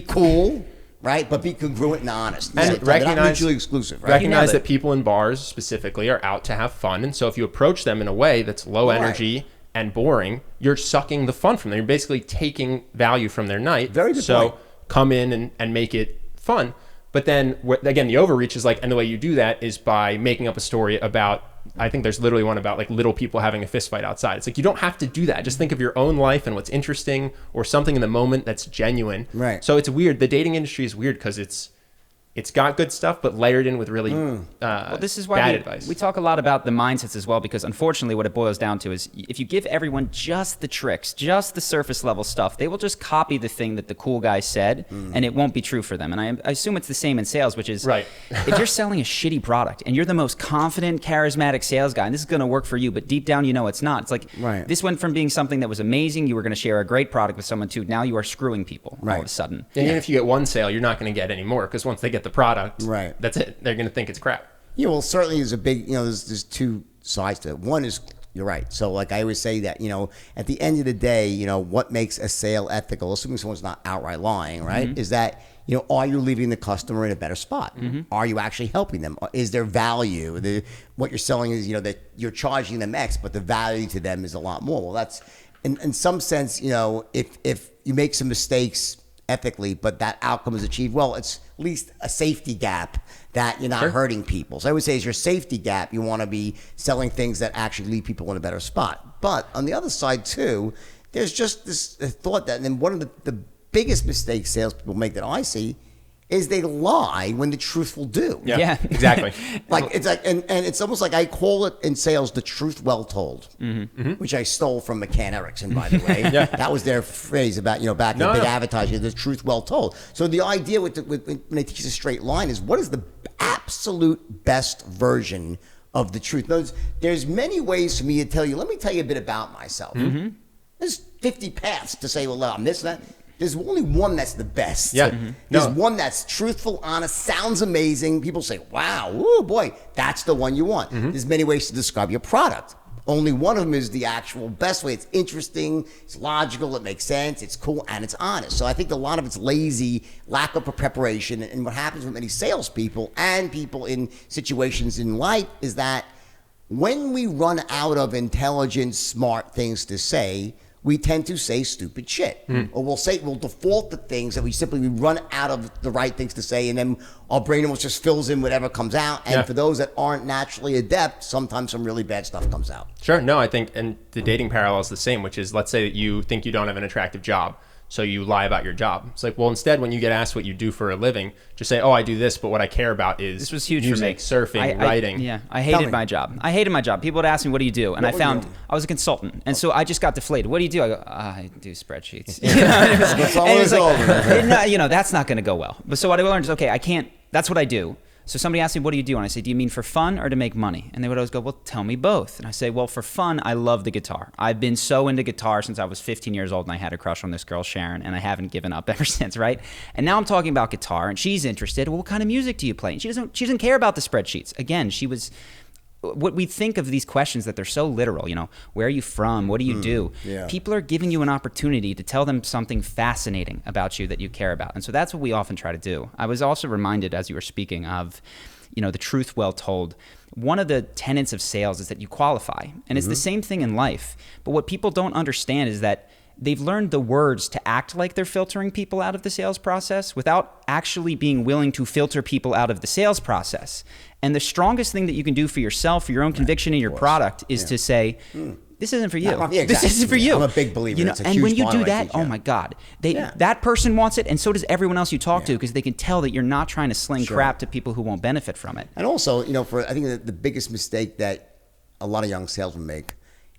Speaker 1: cool, right? But be congruent and honest.
Speaker 2: And
Speaker 1: they're not mutually exclusive. Right?
Speaker 2: Recognize that people in bars specifically are out to have fun. And so if you approach them in a way that's low energy and boring, you're sucking the fun from them. You're basically taking value from their night.
Speaker 1: Very good point.
Speaker 2: Come in and make it fun. But then again, the overreach is like, and the way you do that is by making up a story about, I think there's literally one about like little people having a fist fight outside. It's like, you don't have to do that. Just think of your own life and what's interesting or something in the moment that's genuine.
Speaker 1: Right.
Speaker 2: So it's weird. The dating industry is weird because it's got good stuff, but layered in with really
Speaker 3: well, this is why
Speaker 2: bad advice.
Speaker 3: We talk a lot about the mindsets as well, because unfortunately what it boils down to is if you give everyone just the tricks, just the surface level stuff, they will just copy the thing that the cool guy said, and it won't be true for them. And I assume it's the same in sales, which is if you're selling a shitty product and you're the most confident, charismatic sales guy, and this is going to work for you, but deep down you know it's not. It's like this went from being something that was amazing, you were going to share a great product with someone, to now you are screwing people all of a sudden.
Speaker 2: And even if you get one sale, you're not going to get any more, because once they get the product, that's it. They're going to think it's crap.
Speaker 1: Yeah, well, certainly there's a big, there's two sides to it. One is, you're right. So like I always say that, at the end of the day, what makes a sale ethical, assuming someone's not outright lying, right, is that, are you leaving the customer in a better spot? Are you actually helping them? Is there value? What you're selling is, that you're charging them X, but the value to them is a lot more. Well, that's, in some sense, if you make some mistakes ethically, but that outcome is achieved, well, it's at least a safety gap that you're not hurting people. So I would say as your safety gap, you want to be selling things that actually leave people in a better spot. But on the other side too, there's just this thought that, and then one of the biggest mistakes salespeople make that I see is they lie when the truth will do.
Speaker 3: Yeah.
Speaker 2: Exactly.
Speaker 1: It's like, and it's almost like I call it in sales the truth well told, which I stole from McCann Erickson, by the way. That was their phrase about, back in the big advertising, the truth well told. So the idea with when they teach a straight line is, what is the absolute best version of the truth? There's many ways for me to tell you, let me tell you a bit about myself. There's 50 paths to say, well, I'm this, that. There's only one that's the best. There's one that's truthful, honest, sounds amazing. People say, wow, ooh, boy, that's the one you want. There's many ways to describe your product. Only one of them is the actual best way. It's interesting, it's logical, it makes sense, it's cool, and it's honest. So I think a lot of it's lazy, lack of preparation. And what happens with many salespeople and people in situations in life is that when we run out of intelligent, smart things to say, we tend to say stupid shit. Or we'll default to things that we run out of the right things to say, and then our brain almost just fills in whatever comes out. And for those that aren't naturally adept, sometimes some really bad stuff comes out.
Speaker 2: Sure. No, I think, and the dating parallel is the same, which is, let's say that you think you don't have an attractive job, so you lie about your job. It's like, well, instead, when you get asked what you do for a living, just say, oh, I do this, but what I care about is
Speaker 3: this was huge
Speaker 2: music,
Speaker 3: for me.
Speaker 2: surfing, writing.
Speaker 3: I hated my job. People would ask me, what do you do? And I found I was a consultant. And so I just got deflated. What do you do? I go, I do spreadsheets. That's not going to go well. But so what I learned is, okay, that's what I do. So somebody asked me, what do you do? And I say, do you mean for fun or to make money? And they would always go, well, tell me both. And I say, well, for fun, I love the guitar. I've been so into guitar since I was 15 years old, and I had a crush on this girl, Sharon, and I haven't given up ever since, right? And now I'm talking about guitar, and she's interested. Well, what kind of music do you play? And she doesn't care about the spreadsheets. Again, what we think of these questions that they're so literal, where are you from? What do you do? People are giving you an opportunity to tell them something fascinating about you that you care about. And so that's what we often try to do. I was also reminded as you were speaking of, the truth well told. One of the tenets of sales is that you qualify. And it's the same thing in life. But what people don't understand is that they've learned the words to act like they're filtering people out of the sales process without actually being willing to filter people out of the sales process. And the strongest thing that you can do for yourself, for your own conviction in your product, is to say, this isn't for you.
Speaker 1: Yeah, exactly.
Speaker 3: This isn't for you.
Speaker 1: I'm a big believer.
Speaker 3: You know,
Speaker 1: It's a
Speaker 3: and
Speaker 1: huge
Speaker 3: when you
Speaker 1: part
Speaker 3: do
Speaker 1: of what I
Speaker 3: that,
Speaker 1: teach,
Speaker 3: oh
Speaker 1: yeah.
Speaker 3: my God,
Speaker 1: Yeah.
Speaker 3: that person wants it, and so does everyone else you talk to, because they can tell that you're not trying to sling
Speaker 1: Sure.
Speaker 3: crap to people who won't benefit from it.
Speaker 1: And also, you know, I think that the biggest mistake that a lot of young salesmen make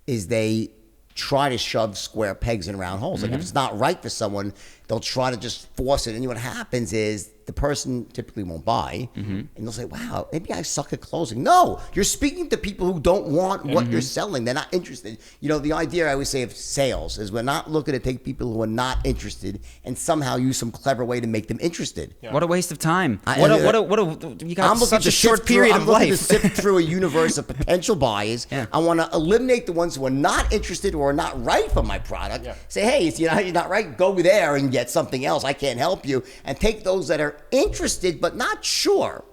Speaker 1: is they try to shove square pegs in round holes. Like if it's not right for someone, they'll try to just force it. And what happens is the person typically won't buy, and they'll say, wow, maybe I suck at closing. No, you're speaking to people who don't want what you're selling. They're not interested. You know, the idea I always say of sales is we're not looking to take people who are not interested and somehow use some clever way to make them interested.
Speaker 3: What a waste of time. You
Speaker 1: I'm
Speaker 3: got
Speaker 1: looking
Speaker 3: such
Speaker 1: to
Speaker 3: a short
Speaker 1: sift through-
Speaker 3: period
Speaker 1: I'm
Speaker 3: of
Speaker 1: looking
Speaker 3: life.
Speaker 1: to sift through a universe of potential buyers.
Speaker 3: Yeah.
Speaker 1: I want to eliminate the ones who are not interested or are not right for my product.
Speaker 2: Yeah.
Speaker 1: Say, hey, you're not right. Go there and get something else. I can't help you. And take those that are interested but not sure.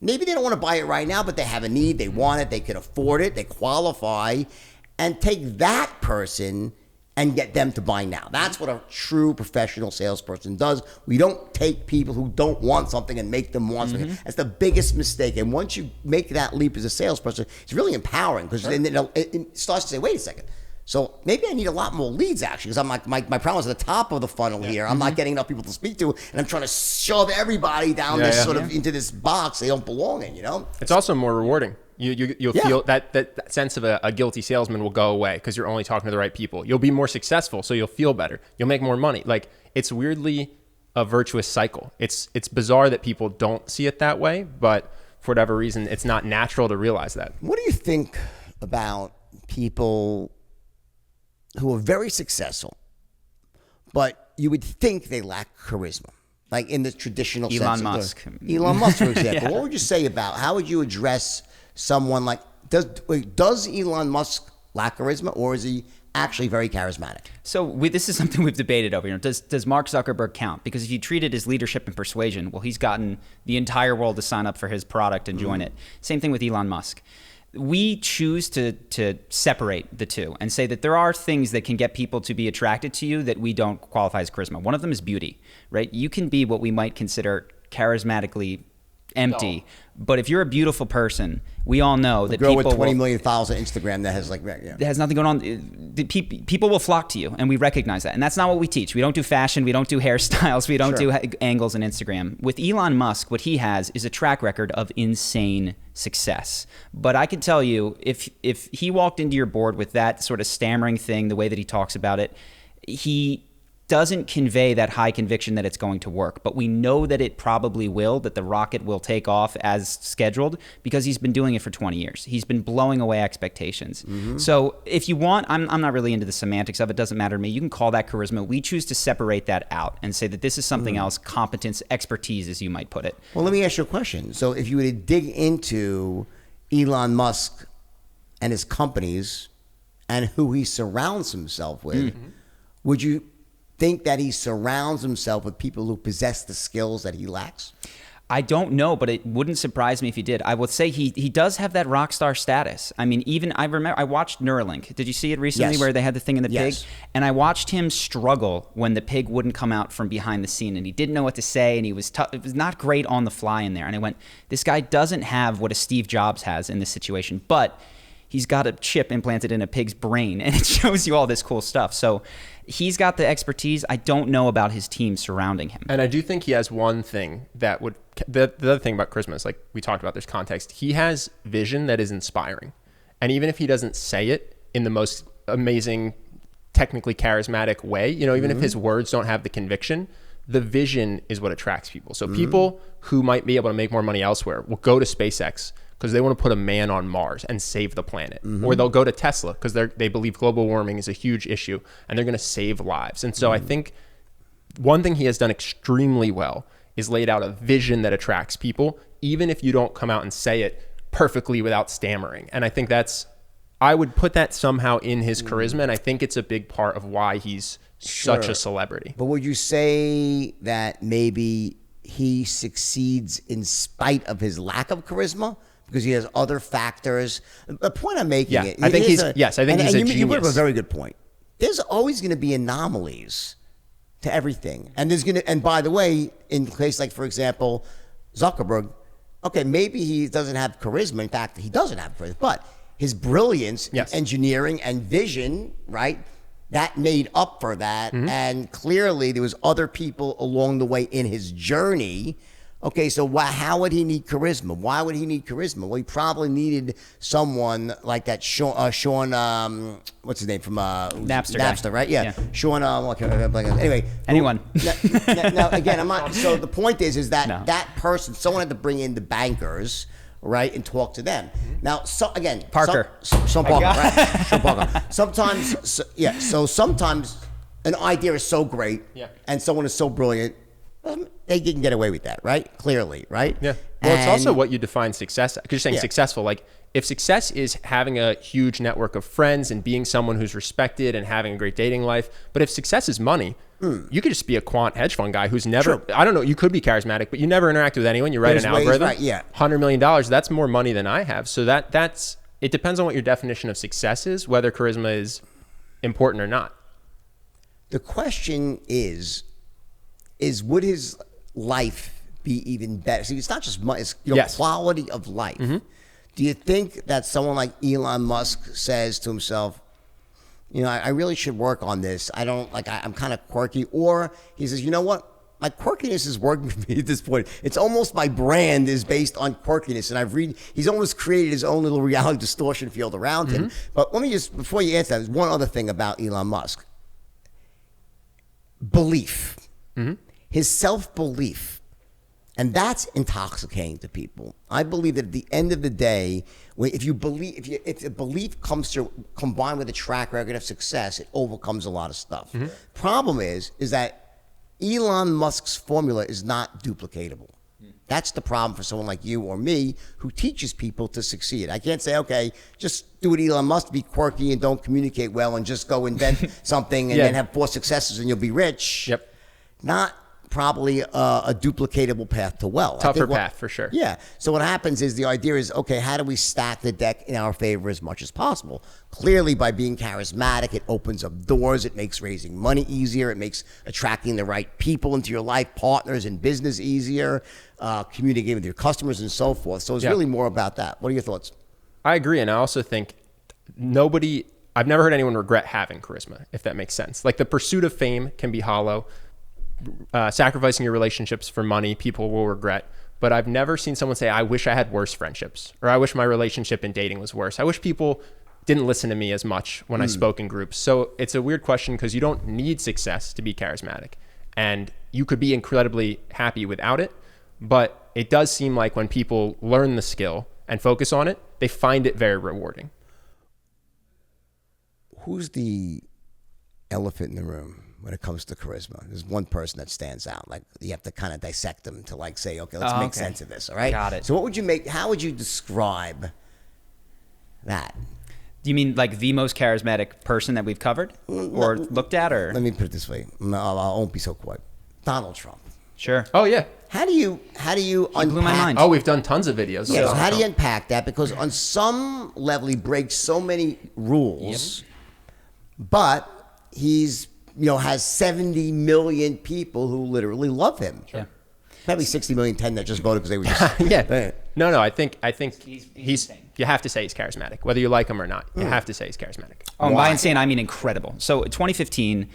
Speaker 1: Maybe they don't want to buy it right now, but they have a need. They want it. They can afford it. They qualify. And take that person and get them to buy now. That's what a true professional salesperson does. We don't take people who don't want something and make them want something. That's the biggest mistake. And once you make that leap as a salesperson, it's really empowering, because then it starts to say, wait a second. So maybe I need a lot more leads, actually, because I'm like, my problem is at the top of the funnel here. I'm not getting enough people to speak to, and I'm trying to shove everybody down this sort of into this box they don't belong in, you know?
Speaker 2: It's also more rewarding. You'll
Speaker 1: Yeah.
Speaker 2: feel that sense of a guilty salesman will go away because you're only talking to the right people. You'll be more successful, so you'll feel better. You'll make more money. Like, it's weirdly a virtuous cycle. It's bizarre that people don't see it that way, but for whatever reason, it's not natural to realize that.
Speaker 1: What do you think about people who are very successful, but you would think they lack charisma, like in the traditional sense?
Speaker 3: Elon Musk.
Speaker 1: Elon Musk, for example.
Speaker 3: Yeah.
Speaker 1: What would you say about, how would you address someone like, does Elon Musk lack charisma, or is he actually very charismatic?
Speaker 3: So this is something we've debated over. You know, does Mark Zuckerberg count? Because if you treat it as leadership and persuasion, well, he's gotten the entire world to sign up for his product and join it. Same thing with Elon Musk. We choose to separate the two and say that there are things that can get people to be attracted to you that we don't qualify as charisma. One of them is beauty, right? You can be what we might consider charismatically empty, but if you're a beautiful person, we all know that
Speaker 1: Girl
Speaker 3: people
Speaker 1: with 20
Speaker 3: will,
Speaker 1: million followers on Instagram that has like, yeah.
Speaker 3: that has nothing going on. People will flock to you, and we recognize that. And that's not what we teach. We don't do fashion. We don't do hairstyles. We don't do angles in Instagram. With Elon Musk, what he has is a track record of insane success. But I can tell you, if he walked into your board with that sort of stammering thing, the way that he talks about it, he doesn't convey that high conviction that it's going to work, but we know that it probably will, that the rocket will take off as scheduled, because he's been doing it for 20 years. He's been blowing away expectations. So if you want, I'm not really into the semantics of it, doesn't matter to me. You can call that charisma. We choose to separate that out and say that this is something else, competence, expertise, as you might put it.
Speaker 1: Well, let me ask you a question. So if you were to dig into Elon Musk and his companies and who he surrounds himself with, would you think that he surrounds himself with people who possess the skills that he lacks?
Speaker 3: I don't know, but it wouldn't surprise me if he did. I would say he does have that rock star status. I mean, even I remember I watched Neuralink. Did you see it recently,
Speaker 1: Yes.
Speaker 3: where they had the thing in the
Speaker 1: Yes.
Speaker 3: pig? And I watched him struggle when the pig wouldn't come out from behind the scene, and he didn't know what to say, and he was it was not great on the fly in there. And I went, this guy doesn't have what a Steve Jobs has in this situation, but he's got a chip implanted in a pig's brain, and it shows you all this cool stuff. So he's got the expertise. I don't know about his team surrounding him.
Speaker 2: And I do think he has one thing that would, the other thing about charisma is, like we talked about, there's context. He has vision that is inspiring. And even if he doesn't say it in the most amazing, technically charismatic way, you know, even if his words don't have the conviction, the vision is what attracts people. So people who might be able to make more money elsewhere will go to SpaceX because they want to put a man on Mars and save the planet. Or they'll go to Tesla because they believe global warming is a huge issue and they're going to save lives. And so I think one thing he has done extremely well is laid out a vision that attracts people, even if you don't come out and say it perfectly without stammering. And I think I would put that somehow in his charisma, and I think it's a big part of why he's such a celebrity.
Speaker 1: But would you say that maybe he succeeds in spite of his lack of charisma? Because he has other factors. The point I'm making,
Speaker 2: I think he's a genius.
Speaker 1: You bring up a very good point. There's always going to be anomalies to everything, and by the way, in case like, for example, Zuckerberg, okay, maybe he doesn't have charisma. In fact, he doesn't have charisma, but his brilliance,
Speaker 2: Yes.
Speaker 1: engineering and vision, right? That made up for that. And clearly there was other people along the way in his journey. Okay, so how would he need charisma? Why would he need charisma? Well, he probably needed someone like that Sean what's his name from
Speaker 3: Napster,
Speaker 1: right? Yeah. Sean, anyway.
Speaker 3: Anyone.
Speaker 1: Now, again, I'm not, so the point is that
Speaker 3: No.
Speaker 1: that person, someone had to bring in the bankers, right, and talk to them. Now, so again,
Speaker 3: Parker.
Speaker 1: Sean Parker, right? Sean Parker. Sometimes, so sometimes an idea is so great, and someone is so brilliant, they can get away with that, right? Clearly, right?
Speaker 2: Yeah. Well, it's also what you define success. Because you're saying successful. Like, if success is having a huge network of friends and being someone who's respected and having a great dating life, but if success is money, you could just be a quant hedge fund guy who's never, I don't know, you could be charismatic, but you never interact with anyone. You write
Speaker 1: There's
Speaker 2: an
Speaker 1: ways,
Speaker 2: algorithm,
Speaker 1: right, yeah.
Speaker 2: $100 million, that's more money than I have. So that's, it depends on what your definition of success is, whether charisma is important or not.
Speaker 1: The question is would his life be even better? See, it's not just money, it's quality of life. Do you think that someone like Elon Musk says to himself, I really should work on this. I'm kind of quirky. Or he says, you know what? My quirkiness is working for me at this point. It's almost my brand is based on quirkiness. And he's almost created his own little reality distortion field around him. But let me just, before you answer that, there's one other thing about Elon Musk. Belief. His self-belief. And that's intoxicating to people. I believe that at the end of the day, if a belief comes to combined with a track record of success, it overcomes a lot of stuff. Problem is that Elon Musk's formula is not duplicatable. That's the problem for someone like you or me who teaches people to succeed. I can't say, okay, just do what Elon Musk, be quirky and don't communicate well and just go invent something and then have 4 successes and you'll be rich. Not probably a duplicatable path to wealth.
Speaker 2: Tougher path for sure.
Speaker 1: Yeah. So what happens is the idea is, okay, how do we stack the deck in our favor as much as possible? Clearly, by being charismatic, it opens up doors. It makes raising money easier. It makes attracting the right people into your life, partners in business easier, communicating with your customers and so forth. So it's really more about that. What are your thoughts?
Speaker 2: I agree. And I also think I've never heard anyone regret having charisma, if that makes sense. Like, the pursuit of fame can be hollow. Sacrificing your relationships for money, people will regret. But I've never seen someone say, I wish I had worse friendships, or I wish my relationship in dating was worse. I wish people didn't listen to me as much when I spoke in groups. So it's a weird question because you don't need success to be charismatic. And you could be incredibly happy without it. But it does seem like when people learn the skill and focus on it, they find it very rewarding.
Speaker 1: Who's the elephant in the room when it comes to charisma? There's one person that stands out. Like, you have to kind of dissect them to like say, okay, let's make sense of this. All right.
Speaker 3: Got it.
Speaker 1: So how would you describe that?
Speaker 3: Do you mean like the most charismatic person that we've covered or looked at, or?
Speaker 1: Let me put it this way. I won't be so quiet. Donald Trump.
Speaker 3: Sure.
Speaker 2: Oh, yeah.
Speaker 1: How do you unpack?
Speaker 3: blew my mind.
Speaker 2: Oh, we've done tons of videos.
Speaker 1: Yeah, so how do you unpack that? Because on some level, he breaks so many rules, but he's, has 70 million people who literally love him.
Speaker 3: Yeah.
Speaker 1: Probably 60 million, 10 that just voted because they were just...
Speaker 2: No, I think he's you have to say he's charismatic, whether you like him or not. You have to say he's charismatic.
Speaker 3: Oh, and by insane, I mean incredible. So 2015,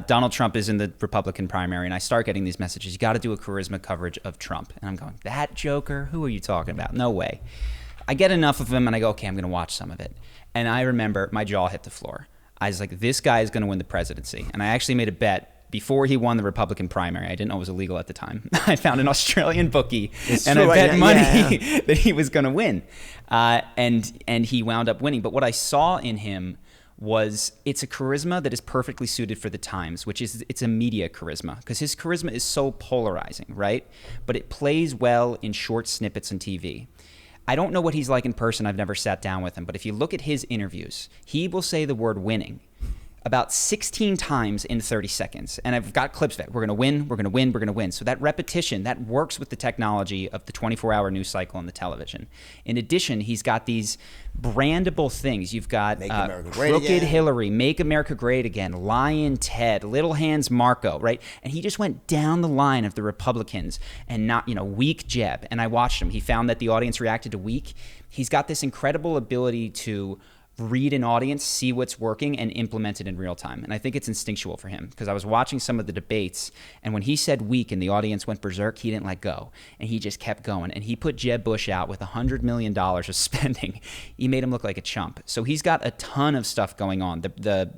Speaker 3: Donald Trump is in the Republican primary, and I start getting these messages. You got to do a charisma coverage of Trump. And I'm going, that joker? Who are you talking about? No way. I get enough of him, and I go, okay, I'm going to watch some of it. And I remember my jaw hit the floor. I was like, this guy is going to win the presidency. And I actually made a bet before he won the Republican primary. I didn't know it was illegal at the time. I found an Australian bookie, and I bet money that he was going to win. And he wound up winning. But what I saw in him was it's a charisma that is perfectly suited for the times, which is it's a media charisma, because his charisma is so polarizing, right? But it plays well in short snippets on TV. I don't know what he's like in person. I've never sat down with him. But if you look at his interviews, he will say the word winning about 16 times in 30 seconds. And I've got clips of it. We're going to win, we're going to win, we're going to win. So that repetition, that works with the technology of the 24-hour news cycle and the television. In addition, he's got these brandable things. You've got Crooked Hillary, Make America Great Again, Lion Ted, Little Hands Marco, right? And he just went down the line of the Republicans and not, weak Jeb. And I watched him. He found that the audience reacted to weak. He's got this incredible ability to read an audience, see what's working, and implement it in real time. And I think it's instinctual for him, because I was watching some of the debates, and when he said weak and the audience went berserk, he didn't let go. And he just kept going. And he put Jeb Bush out with $100 million of spending. He made him look like a chump. So he's got a ton of stuff going on. The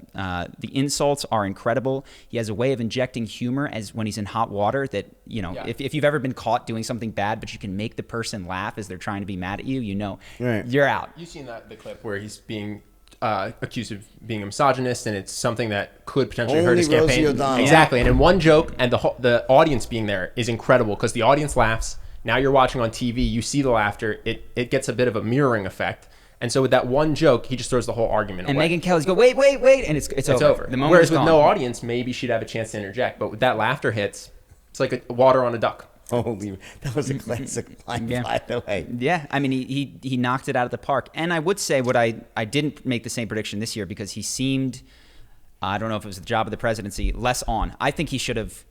Speaker 3: insults are incredible. He has a way of injecting humor as when he's in hot water that, if you've ever been caught doing something bad, but you can make the person laugh as they're trying to be mad at you, you're out.
Speaker 2: You've seen the clip where he's being accused of being a misogynist, and it's something that could potentially hurt his campaign. Exactly. And in one joke, and the audience being there is incredible, because the audience laughs. Now you're watching on TV, you see the laughter. It gets a bit of a mirroring effect. And so with that one joke, he just throws the whole argument away.
Speaker 3: And Megyn Kelly's go, wait, and it's over. The moment
Speaker 2: Whereas with no audience, maybe she'd have a chance to interject. But with that laughter hits, it's like water on a duck.
Speaker 1: Holy, that was a classic line, by the way.
Speaker 3: Yeah, I mean, he knocked it out of the park. And I would say I didn't make the same prediction this year, because he seemed, I don't know if it was the job of the presidency, less on. I think he should have,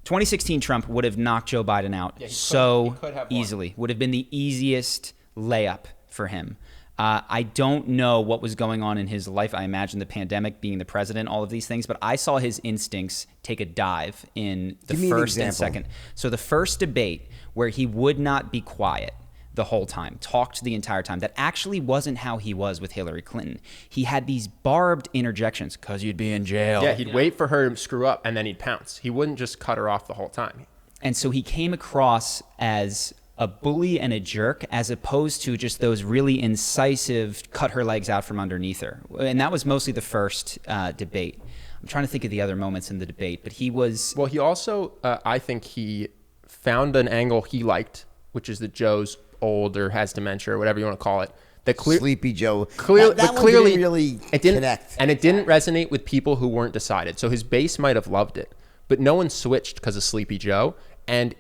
Speaker 3: 2016 Trump would have knocked Joe Biden out so easily. Would have been the easiest layup for him. I don't know what was going on in his life. I imagine the pandemic, being the president, all of these things. But I saw his instincts take a dive in the first and second. So the first debate, where he would not be quiet the whole time, talked the entire time, that actually wasn't how he was with Hillary Clinton. He had these barbed interjections, because you'd be in jail.
Speaker 2: Yeah, he'd wait for her to screw up, and then he'd pounce. He wouldn't just cut her off the whole time.
Speaker 3: And so he came across as a bully and a jerk, as opposed to just those really incisive cut her legs out from underneath her. And that was mostly the first debate. I'm trying to think of the other moments in the debate, but he was...
Speaker 2: Well, he also, I think he found an angle he liked, which is that Joe's old or has dementia or whatever you want to call it.
Speaker 1: Sleepy Joe.
Speaker 2: Clearly,
Speaker 1: didn't really connect.
Speaker 2: And it didn't resonate with people who weren't decided. So his base might have loved it, but no one switched because of Sleepy Joe. And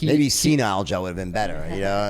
Speaker 1: maybe senile Joe would have been better.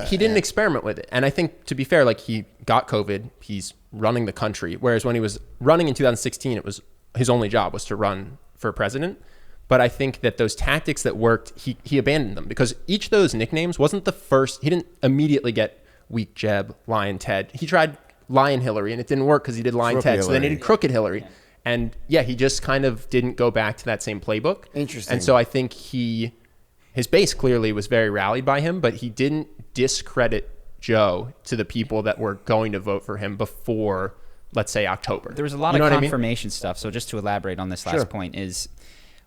Speaker 2: He didn't experiment with it. And I think, to be fair, he got COVID. He's running the country. Whereas when he was running in 2016, it was his only job was to run for president. But I think that those tactics that worked, he abandoned them, because each of those nicknames wasn't the first. He didn't immediately get Weak Jeb, Lion Ted. He tried Lion Hillary, and it didn't work because he did Lion Ted. So then he did Crooked Hillary. Yeah. And he just kind of didn't go back to that same playbook.
Speaker 1: Interesting.
Speaker 2: And so I think his base clearly was very rallied by him, but he didn't discredit Joe to the people that were going to vote for him before, let's say, October.
Speaker 3: There was a lot of confirmation stuff. So just to elaborate on this last point is,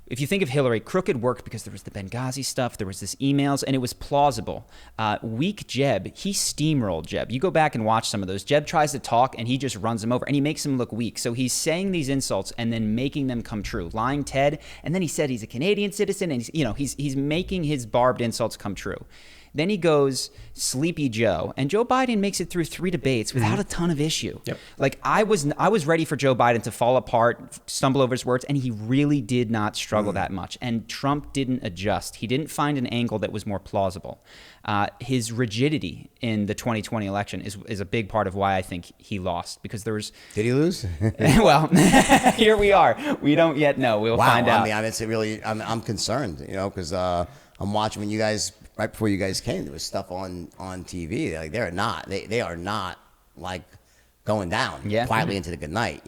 Speaker 3: if you think of Hillary, Crooked worked because there was the Benghazi stuff, there was this emails, and it was plausible. Weak Jeb, he steamrolled Jeb. You go back and watch some of those. Jeb tries to talk, and he just runs him over, and he makes him look weak. So he's saying these insults and then making them come true. Lying Ted, and then he said he's a Canadian citizen, and he's making his barbed insults come true. Then he goes Sleepy Joe, and Joe Biden makes it through 3 debates without a ton of issue. Yep. I was ready for Joe Biden to fall apart, stumble over his words, and he really did not struggle that much. And Trump didn't adjust. He didn't find an angle that was more plausible. His rigidity in the 2020 election is a big part of why I think he lost, because there was...
Speaker 1: Did he lose?
Speaker 3: Well, here we are. We don't yet know. We'll find out.
Speaker 1: I mean, it's really, I'm concerned, because I'm watching when you guys... Right before you guys came, there was stuff on TV. They are not like going down quietly into the good night.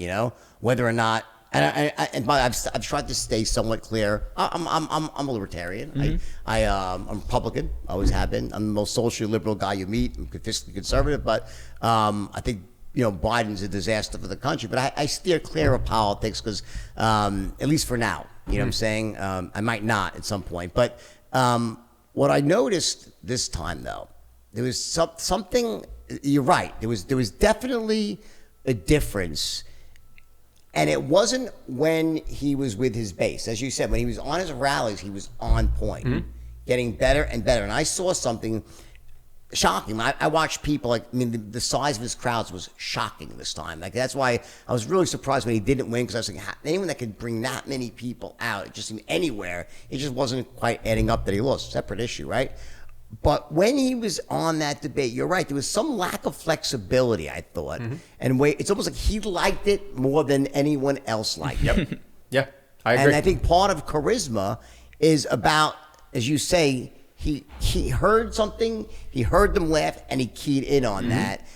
Speaker 1: Whether or not, and I've tried to stay somewhat clear. I'm a libertarian. I'm Republican. Always have been. I'm the most socially liberal guy you meet. I'm fiscally conservative, but I think Biden's a disaster for the country. But I steer clear of politics because, at least for now, what I'm saying. I might not at some point, but. What I noticed this time, though, there was something. You're right. There was definitely a difference, and it wasn't when he was with his base, as you said. When he was on his rallies, he was on point, getting better and better. And I saw something shocking. I watched people the size of his crowds was shocking this time. Like that's why I was really surprised when he didn't win because I was like, anyone that could bring that many people out, it just seemed anywhere, it just wasn't quite adding up that he lost. Separate issue, right? But when he was on that debate, you're right. There was some lack of flexibility, I thought, and it's almost like he liked it more than anyone else liked it.
Speaker 2: Yeah, I agree.
Speaker 1: And I think part of charisma is about, as you say, he heard something, he heard them laugh, and he keyed in on that.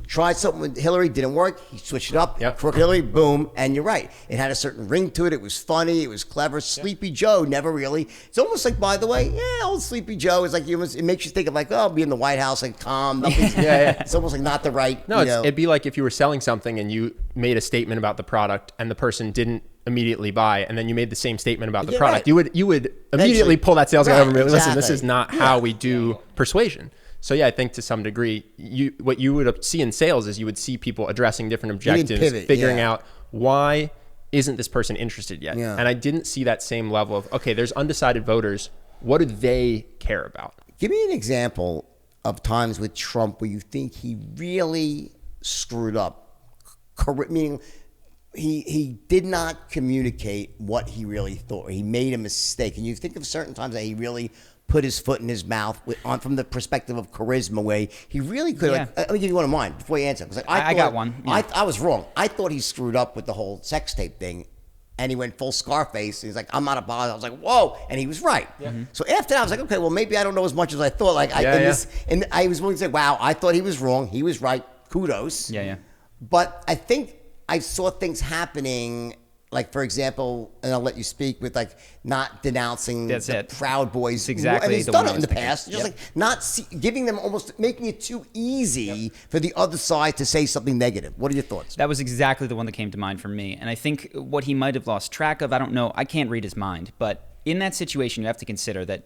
Speaker 1: Tried something with Hillary, didn't work. He switched it up for Hillary, boom, and you're right. It had a certain ring to it. It was funny. It was clever. Sleepy Joe never really. It's almost like, by the way, old Sleepy Joe is like it makes you think of like, oh, be in the White House, like calm. It's almost like not the right.
Speaker 2: No, it'd be like if you were selling something and you made a statement about the product and the person didn't immediately buy, and then you made the same statement about the product.
Speaker 1: Right.
Speaker 2: You would immediately pull that sales guy over and be like, listen, this is not how we do persuasion. So yeah, I think to some degree, what you would see in sales is you would see people addressing different objectives, figuring out why isn't this person interested yet. And I didn't see that same level of, okay, there's undecided voters. What do they care about?
Speaker 1: Give me an example of times with Trump where you think he really screwed up, meaning he did not communicate what he really thought. He made a mistake. And you think of certain times that he really put his foot in his mouth from the perspective of charisma, way he really could. Let me give you one of mine before you answer.
Speaker 3: I got one. Yeah.
Speaker 1: I was wrong. I thought he screwed up with the whole sex tape thing, and he went full Scarface. He's like, I'm not a boss. I was like, whoa, and he was right. So after that, I was like, okay, well, maybe I don't know as much as I thought. And I was willing to say, wow, I thought he was wrong. He was right. Kudos. But I think I saw things happening. Like, for example, and I'll let you speak, with like not denouncing the Proud Boys.
Speaker 3: That's exactly.
Speaker 1: And he's done it in the past. Just like not giving them, almost making it too easy for the other side to say something negative. What are your thoughts?
Speaker 3: That was exactly the one that came to mind for me. And I think what he might have lost track of, I don't know, I can't read his mind. But in that situation, you have to consider that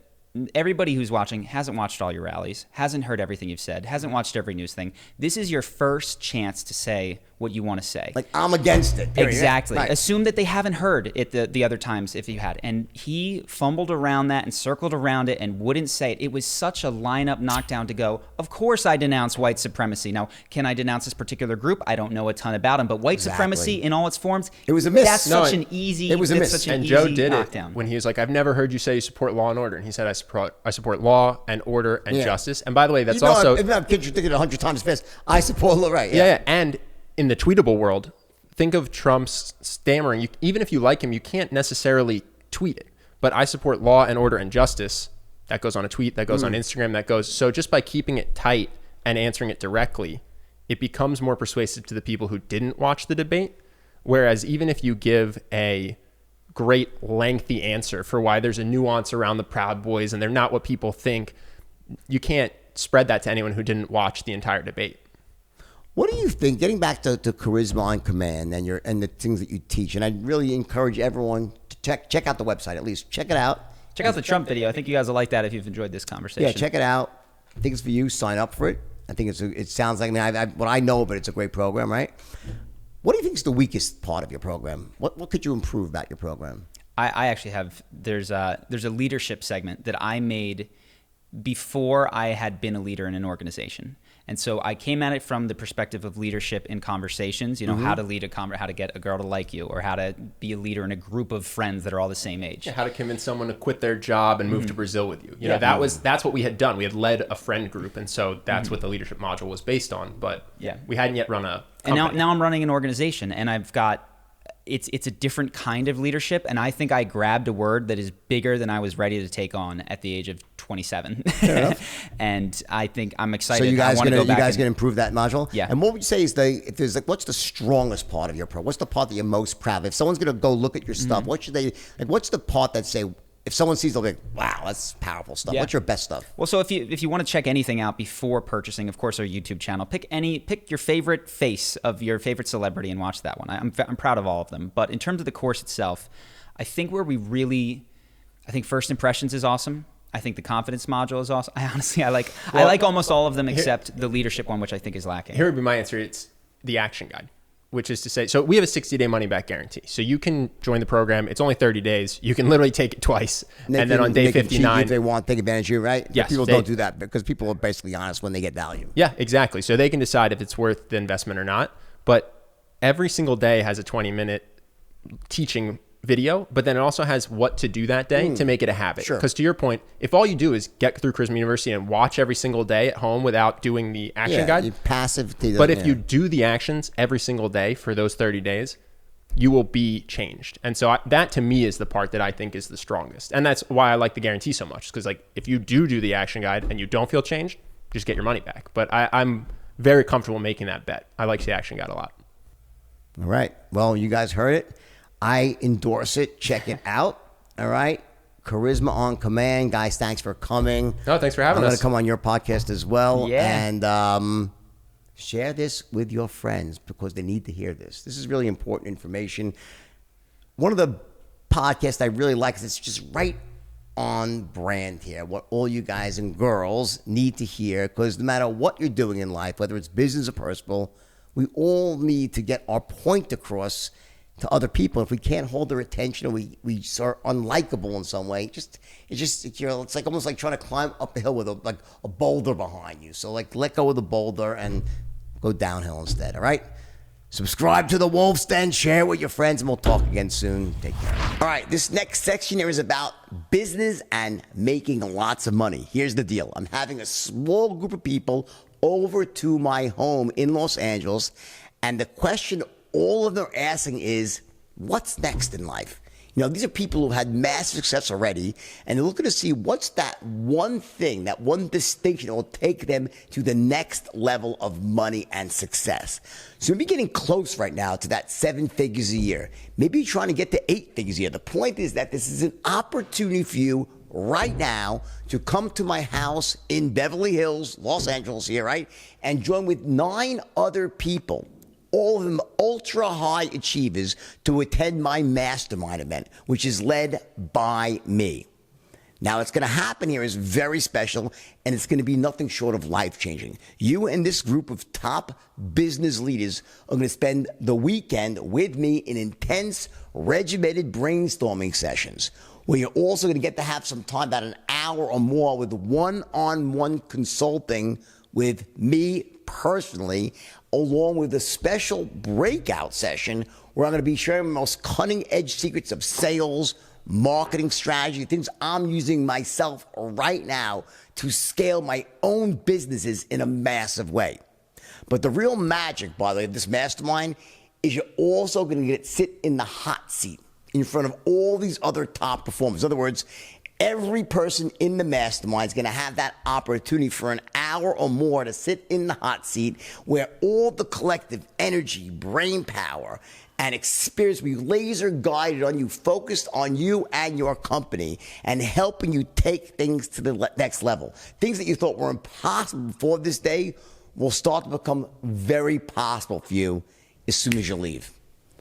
Speaker 3: everybody who's watching hasn't watched all your rallies, hasn't heard everything you've said, hasn't watched every news thing. This is your first chance to say what you want to say.
Speaker 1: Like, I'm against it. Period.
Speaker 3: Exactly.
Speaker 1: Right.
Speaker 3: Assume that they haven't heard it the other times if you had. And he fumbled around that and circled around it and wouldn't say it. It was such a lineup knockdown to go, of course I denounce white supremacy. Now, can I denounce this particular group? I don't know a ton about them, but white supremacy in all its forms,
Speaker 1: it was a miss.
Speaker 3: That's such an easy knockdown.
Speaker 2: And Joe did it when he was like, I've never heard you say you support law and order. And he said, I support law and order and justice. And by the way, that's also...
Speaker 1: I've contradicted 100 times fast. I support law, right?
Speaker 2: Yeah. And in the tweetable world, think of Trump's stammering. Even if you like him, you can't necessarily tweet it. But I support law and order and justice. That goes on a tweet. That goes on Instagram. That goes... So just by keeping it tight and answering it directly, it becomes more persuasive to the people who didn't watch the debate. Whereas even if you give a great lengthy answer for why there's a nuance around the Proud Boys and they're not what people think, you can't spread that to anyone who didn't watch the entire debate.
Speaker 1: What do you think, getting back to charisma on command and the things that you teach, and I really encourage everyone to check out the website, at least check it out.
Speaker 3: Check out the Trump video. I think you guys will like that if you've enjoyed this conversation.
Speaker 1: Yeah, check it out. I think it's for you. Sign up for it. I think it sounds like, what I know, but it's a great program, right? What do you think is the weakest part of your program? What could you improve about your program?
Speaker 3: I actually have, there's a leadership segment that I made before I had been a leader in an organization. And so I came at it from the perspective of leadership in conversations, how to lead how to get a girl to like you, or how to be a leader in a group of friends that are all the same age.
Speaker 2: Yeah, how to convince someone to quit their job and move to Brazil with you. That's what we had done. We had led a friend group, and so that's what the leadership module was based on. But we hadn't yet run a company.
Speaker 3: And now I'm running an organization, and I've got it's a different kind of leadership, and I think I grabbed a word that is bigger than I was ready to take on at the age of 27. And I think I'm excited.
Speaker 1: So you guys gonna improve that module?
Speaker 3: Yeah.
Speaker 1: And what would you say is what's the strongest part of your program? What's the part that you're most proud of? If someone's gonna go look at your stuff, what's the part that say, if someone sees, they'll be like, wow, that's powerful stuff. What's your best stuff?
Speaker 3: Well, so if you want to check anything out before purchasing, of course, our YouTube channel, pick your favorite face of your favorite celebrity and watch that one. I'm proud of all of them. But in terms of the course itself, I think I think first impressions is awesome. I think the confidence module is awesome. I like almost all of them except the leadership one, which I think is lacking.
Speaker 2: Here would be my answer. It's the action guide. which is to say, so we have a 60-day money-back guarantee. So you can join the program. It's only 30 days. You can literally take it twice. And then on day 59.
Speaker 1: If they want, take advantage of you, right?
Speaker 2: Yes.
Speaker 1: People don't do that because people are basically honest when they get value.
Speaker 2: Yeah, exactly. So they can decide if it's worth the investment or not. But every single day has a 20-minute teaching video, but then it also has what to do that day to make it a habit.
Speaker 1: Sure.
Speaker 2: Because to your point, if all you do is get through Charisma University and watch every single day at home without doing the action guide,
Speaker 1: you're passive.
Speaker 2: But if you do the actions every single day for those 30 days, you will be changed. And so that to me is the part that I think is the strongest. And that's why I like the guarantee so much. Because like if you do the action guide and you don't feel changed, just get your money back. But I'm very comfortable making that bet. I like the action guide a lot.
Speaker 1: All right. Well, you guys heard it. I endorse it. Check it out. All right. Charisma on Command. Guys, thanks for coming.
Speaker 2: No, thanks for having us.
Speaker 1: I'm going to come on your podcast as well.
Speaker 3: Yeah.
Speaker 1: And share this with your friends because they need to hear this. This is really important information. One of the podcasts I really like is it's just right on brand here, what all you guys and girls need to hear, because no matter what you're doing in life, whether it's business or personal, we all need to get our point across to other people. If we can't hold their attention or we are unlikable in some way, it's like almost like trying to climb up a hill with a boulder behind you. So like let go of the boulder and go downhill instead. All right. Subscribe to the Wolf's Den, share it with your friends, and we'll talk again soon. Take care. All right, this next section here is about business and making lots of money. Here's the deal. I'm having a small group of people over to my home in Los Angeles, and the question all of them are asking is, what's next in life? You know, these are people who had massive success already, and they're looking to see what's that one thing, that one distinction that will take them to the next level of money and success. So maybe getting close right now to that 7 figures a year. Maybe you're trying to get to 8 figures a year. The point is that this is an opportunity for you right now to come to my house in Beverly Hills, Los Angeles here, right? And join with 9 other people, all of them ultra high achievers, to attend my mastermind event, which is led by me. Now, what's going to happen here is very special, and it's going to be nothing short of life-changing. You and this group of top business leaders are going to spend the weekend with me in intense, regimented brainstorming sessions, where you're also going to get to have some time, about an hour or more, with one-on-one consulting with me personally, along with a special breakout session where I'm going to be sharing the most cutting-edge secrets of sales, marketing strategy, things I'm using myself right now to scale my own businesses in a massive way. But the real magic, by the way, of this mastermind is you're also going to sit in the hot seat in front of all these other top performers. In other words, every person in the mastermind is going to have that opportunity for an hour or more to sit in the hot seat where all the collective energy, brain power, and experience will be laser guided on you, focused on you and your company, and helping you take things to the next level. Things that you thought were impossible before this day will start to become very possible for you as soon as you leave.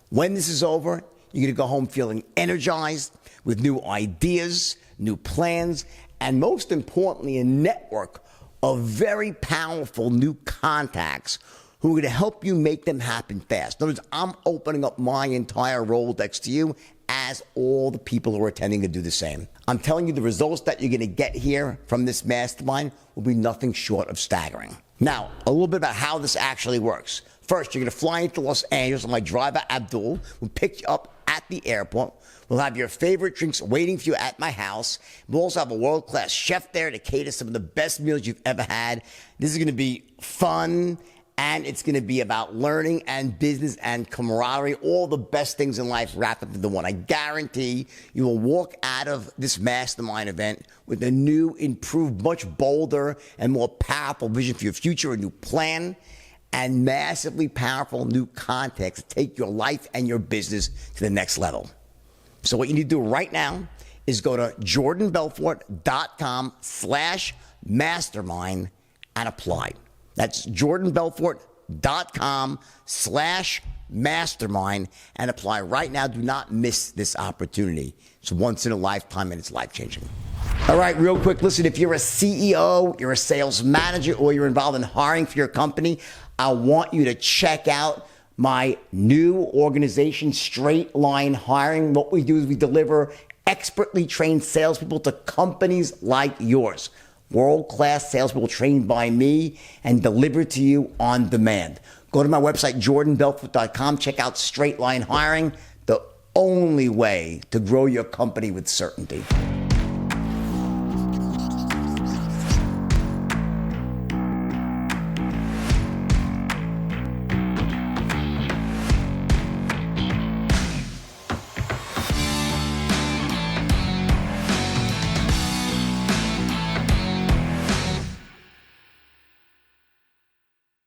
Speaker 1: When this is over, you're going to go home feeling energized with new ideas, new plans, and most importantly, a network of very powerful new contacts who are going to help you make them happen fast. In other words, I'm opening up my entire Rolodex to you, as all the people who are attending to do the same. I'm telling you, the results that you're going to get here from this mastermind will be nothing short of staggering. Now, a little bit about how this actually works. First, you're going to fly into Los Angeles, and my driver, Abdul, will pick you up at the airport. We'll have your favorite drinks waiting for you at my house. We'll also have a world-class chef there to cater some of the best meals you've ever had. This is going to be fun, and it's going to be about learning and business and camaraderie, all the best things in life wrapped up into one. I guarantee you will walk out of this mastermind event with a new, improved, much bolder, and more powerful vision for your future, a new plan, and massively powerful new context to take your life and your business to the next level. So what you need to do right now is go to jordanbelfort.com/mastermind and apply. That's jordanbelfort.com/mastermind and apply right now. Do not miss this opportunity. It's once in a lifetime and it's life-changing. All right, real quick, listen, if you're a CEO, you're a sales manager, or you're involved in hiring for your company, I want you to check out my new organization, Straight Line Hiring. What we do is we deliver expertly trained salespeople to companies like yours. World-class salespeople trained by me and delivered to you on demand. Go to my website, jordanbelfort.com. Check out Straight Line Hiring, the only way to grow your company with certainty.